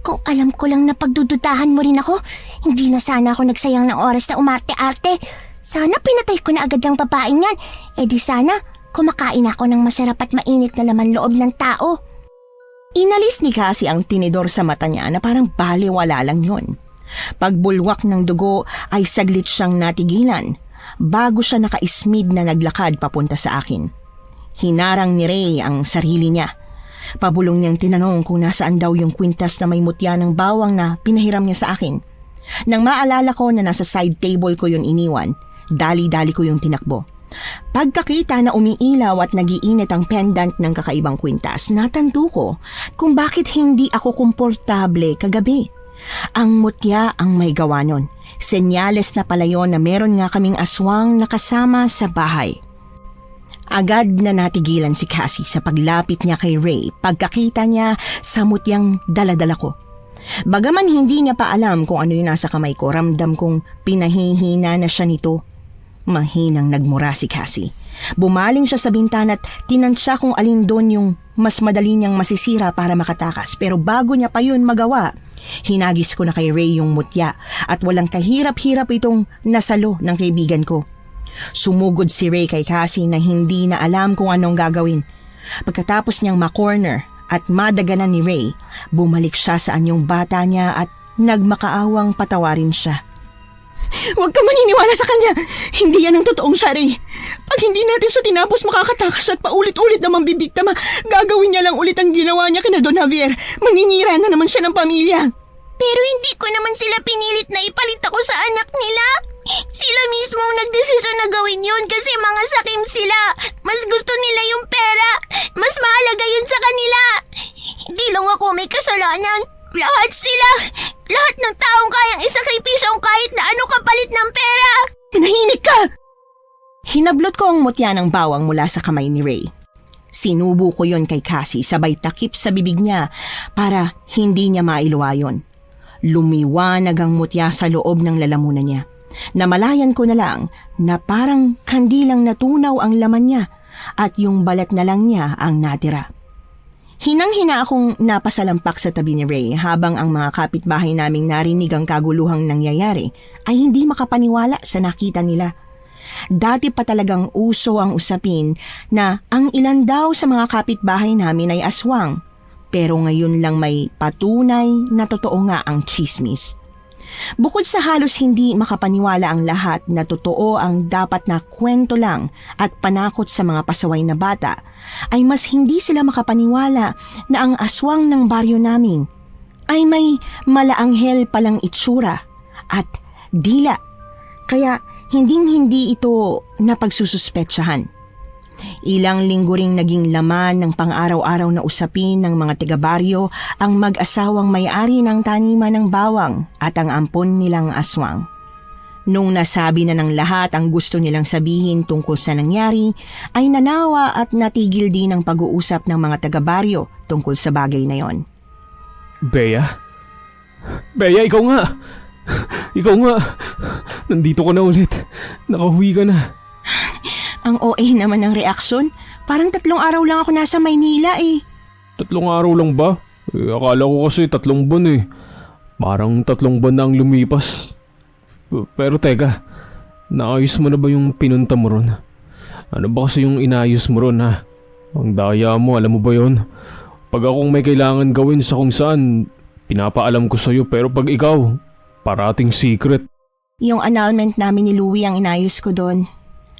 Kung alam ko lang na pagdududahan mo rin ako, hindi na sana ako nagsayang ng oras na umarte-arte. Sana pinatay ko na agad ang babaeng yan. Di sana kumakain ako ng masarap at mainit na laman loob ng tao. Inalis ni Cassie ang tinidor sa mata niya na parang baliwala lang yun. Pagbulwak ng dugo ay saglit siyang natigilan bago siya nakaismid na naglakad papunta sa akin. Hinarang ni Ray ang sarili niya. Pabulong niyang tinanong kung nasaan daw yung kwintas na may mutya ng bawang na pinahiram niya sa akin. Nang maalala ko na nasa side table ko yun iniwan, dali-dali ko yung tinakbo. Pagkakita na umiilaw at nagiinit ang pendant ng kakaibang kwintas, natanto ko kung bakit hindi ako komportable kagabi. Ang mutya ang may gawa nun. Senyales na pala yun na meron nga kaming aswang nakasama sa bahay. Agad na natigilan si Cassie sa paglapit niya kay Ray pagkakita niya sa mutyang daladala ko. Bagaman hindi niya pa alam kung ano yung nasa kamay ko, ramdam kong pinahihina na siya nito. Mahinang nagmura si Cassie. Bumaling siya sa bintana at tinansya kung alin doon yung mas madali niyang masisira para makatakas. Pero bago niya pa yun magawa, hinagis ko na kay Ray yung mutya at walang kahirap-hirap itong nasalo ng kaibigan ko. Sumugod si Ray kay Cassie na hindi na alam kung anong gagawin. Pagkatapos niyang ma-corner at madaganan ni Ray, bumalik siya sa anyong bata niya at nagmakaawang patawarin siya. Huwag ka maniniwala sa kanya. Hindi yan ang totoong siya, Ray. Pag hindi natin siya tinapos makakatakas at paulit-ulit namang bibigtama, gagawin niya lang ulit ang ginawa niya kina Don Javier. Maninira na naman siya ng pamilya. Pero hindi ko naman sila pinilit na ipalit ako sa anak nila. Sila mismong nagdesisyon na gawin yun kasi mga sakim sila. Mas gusto nila yung pera. Mas mahalaga yun sa kanila. Hindi lang ako may kasalanan. Lahat sila. Lahat ng taong kayang isakripisyo kahit na ano kapalit ng pera. Manahimik ka! Hinablot ko ang mutya ng bawang mula sa kamay ni Ray. Sinubo ko yon kay Cassie sabay takip sa bibig niya para hindi niya mailuwa yun. Lumiwanag ang mutya sa loob ng lalamunan niya. Namalayan ko na lang na parang kandilang natunaw ang laman niya at yung balat na lang niya ang natira. Hinang-hina akong napasalampak sa tabi ni Ray habang ang mga kapitbahay naming narinig ang kaguluhang nangyayari ay hindi makapaniwala sa nakita nila. Dati pa talagang uso ang usapin na ang ilan daw sa mga kapitbahay namin ay aswang, pero ngayon lang may patunay na totoo nga ang chismis. Bukod sa halos hindi makapaniwala ang lahat na totoo ang dapat na kwento lang at panakot sa mga pasaway na bata, ay mas hindi sila makapaniwala na ang aswang ng baryo namin ay may malaanghel palang itsura at dila, kaya hinding-hindi ito napagsususpetsahan. Ilang linggo ring naging laman ng pang-araw-araw na usapin ng mga taga-baryo ang mag-asawang may-ari ng taniman ng bawang at ang ampon nilang aswang. Nung nasabi na ng lahat ang gusto nilang sabihin tungkol sa nangyari, ay nanawa at natigil din ang pag-uusap ng mga taga-baryo tungkol sa bagay na yon. Bea? Bea, ikaw nga! Ikaw nga! Nandito ka na ulit. Nakauwi ka na. Ang OA naman ng reaksyon. Parang 3 araw lang ako nasa Maynila eh. 3 araw lang ba? Akala ko kasi 3 buwan eh. Parang 3 buwan na ang lumipas. Pero teka, naayos mo na ba yung pinunta mo ron? Ano ba kasi yung inayos mo ron ha? Ang daya mo, alam mo ba yon? Pag akong may kailangan gawin sa kung saan, pinapaalam ko sa'yo, pero pag ikaw, parating secret. Yung annulment namin ni Louie ang inayos ko doon.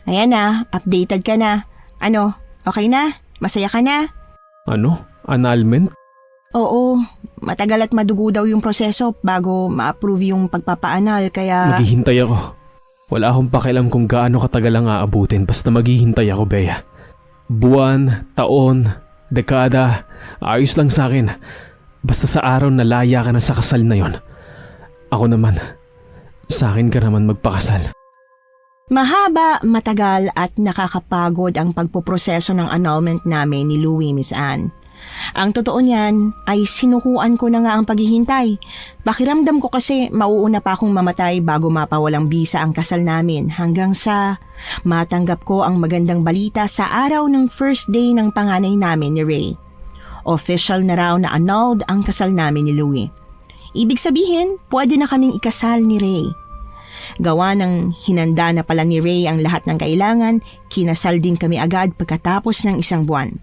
Ayan na, updated ka na. Ano, okay na? Masaya ka na? Ano? Annulment? Oo, matagal at madugo daw yung proseso bago ma-approve yung pagpapaanal kaya... Maghihintay ako. Wala akong pakialam kung gaano katagal ang aabutin basta maghihintay ako, Bea. Buwan, taon, dekada, ayos lang sa akin. Basta sa araw na laya ka na sa kasal na yon. Ako naman, sa akin ka naman magpakasal. Mahaba, matagal at nakakapagod ang pagpoproseso ng annulment namin ni Louie, Miss Anne. Ang totoo niyan ay sinukuan ko na nga ang paghihintay. Pakiramdam ko kasi mauuna pa akong mamatay bago mapawalang bisa ang kasal namin hanggang sa matanggap ko ang magandang balita sa araw ng first day ng panganay namin ni Ray. Official na raw na annulled ang kasal namin ni Louie. Ibig sabihin, pwede na kaming ikasal ni Ray. Gawa ng hinanda na pala ni Ray ang lahat ng kailangan, kinasal din kami agad pagkatapos ng 1 buwan.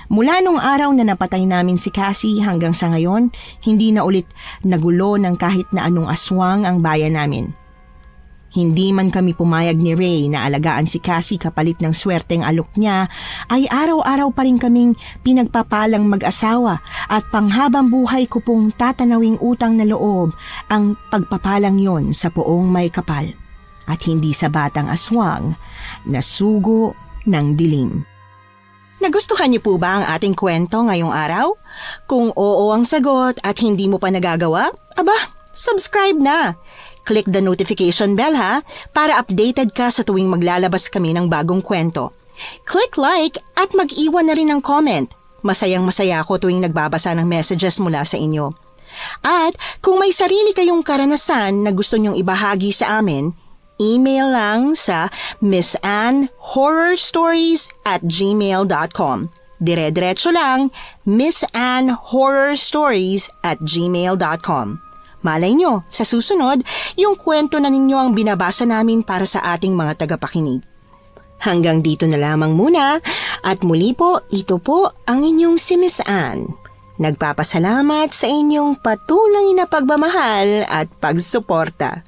Mula nung araw na napatay namin si Cassie hanggang sa ngayon, hindi na ulit nagulo ng kahit na anong aswang ang bayan namin. Hindi man kami pumayag ni Ray na alagaan si Cassie kapalit ng swerteng alok niya, ay araw-araw pa rin kaming pinagpapalang mag-asawa at panghabang buhay ko pong tatanawing utang na loob ang pagpapalang yon sa poong may kapal at hindi sa batang aswang na sugo ng dilim. Nagustuhan niyo po ba ang ating kwento ngayong araw? Kung oo ang sagot at hindi mo pa nagagawa, aba, subscribe na! Click the notification bell ha, para updated ka sa tuwing maglalabas kami ng bagong kwento. Click like at mag-iwan na rin ng comment. Masayang-masaya ako tuwing nagbabasa ng messages mula sa inyo. At kung may sarili kayong karanasan na gusto nyong ibahagi sa amin, email lang sa missanhorrorstories@gmail.com. Dire-diretso lang, missanhorrorstories@gmail.com. Malay nyo, sa susunod, yung kwento na ninyo ang binabasa namin para sa ating mga tagapakinig. Hanggang dito na lamang muna at muli po, ito po ang inyong si Miss Anne. Nagpapasalamat sa inyong patuloy na pagmamahal at pagsuporta.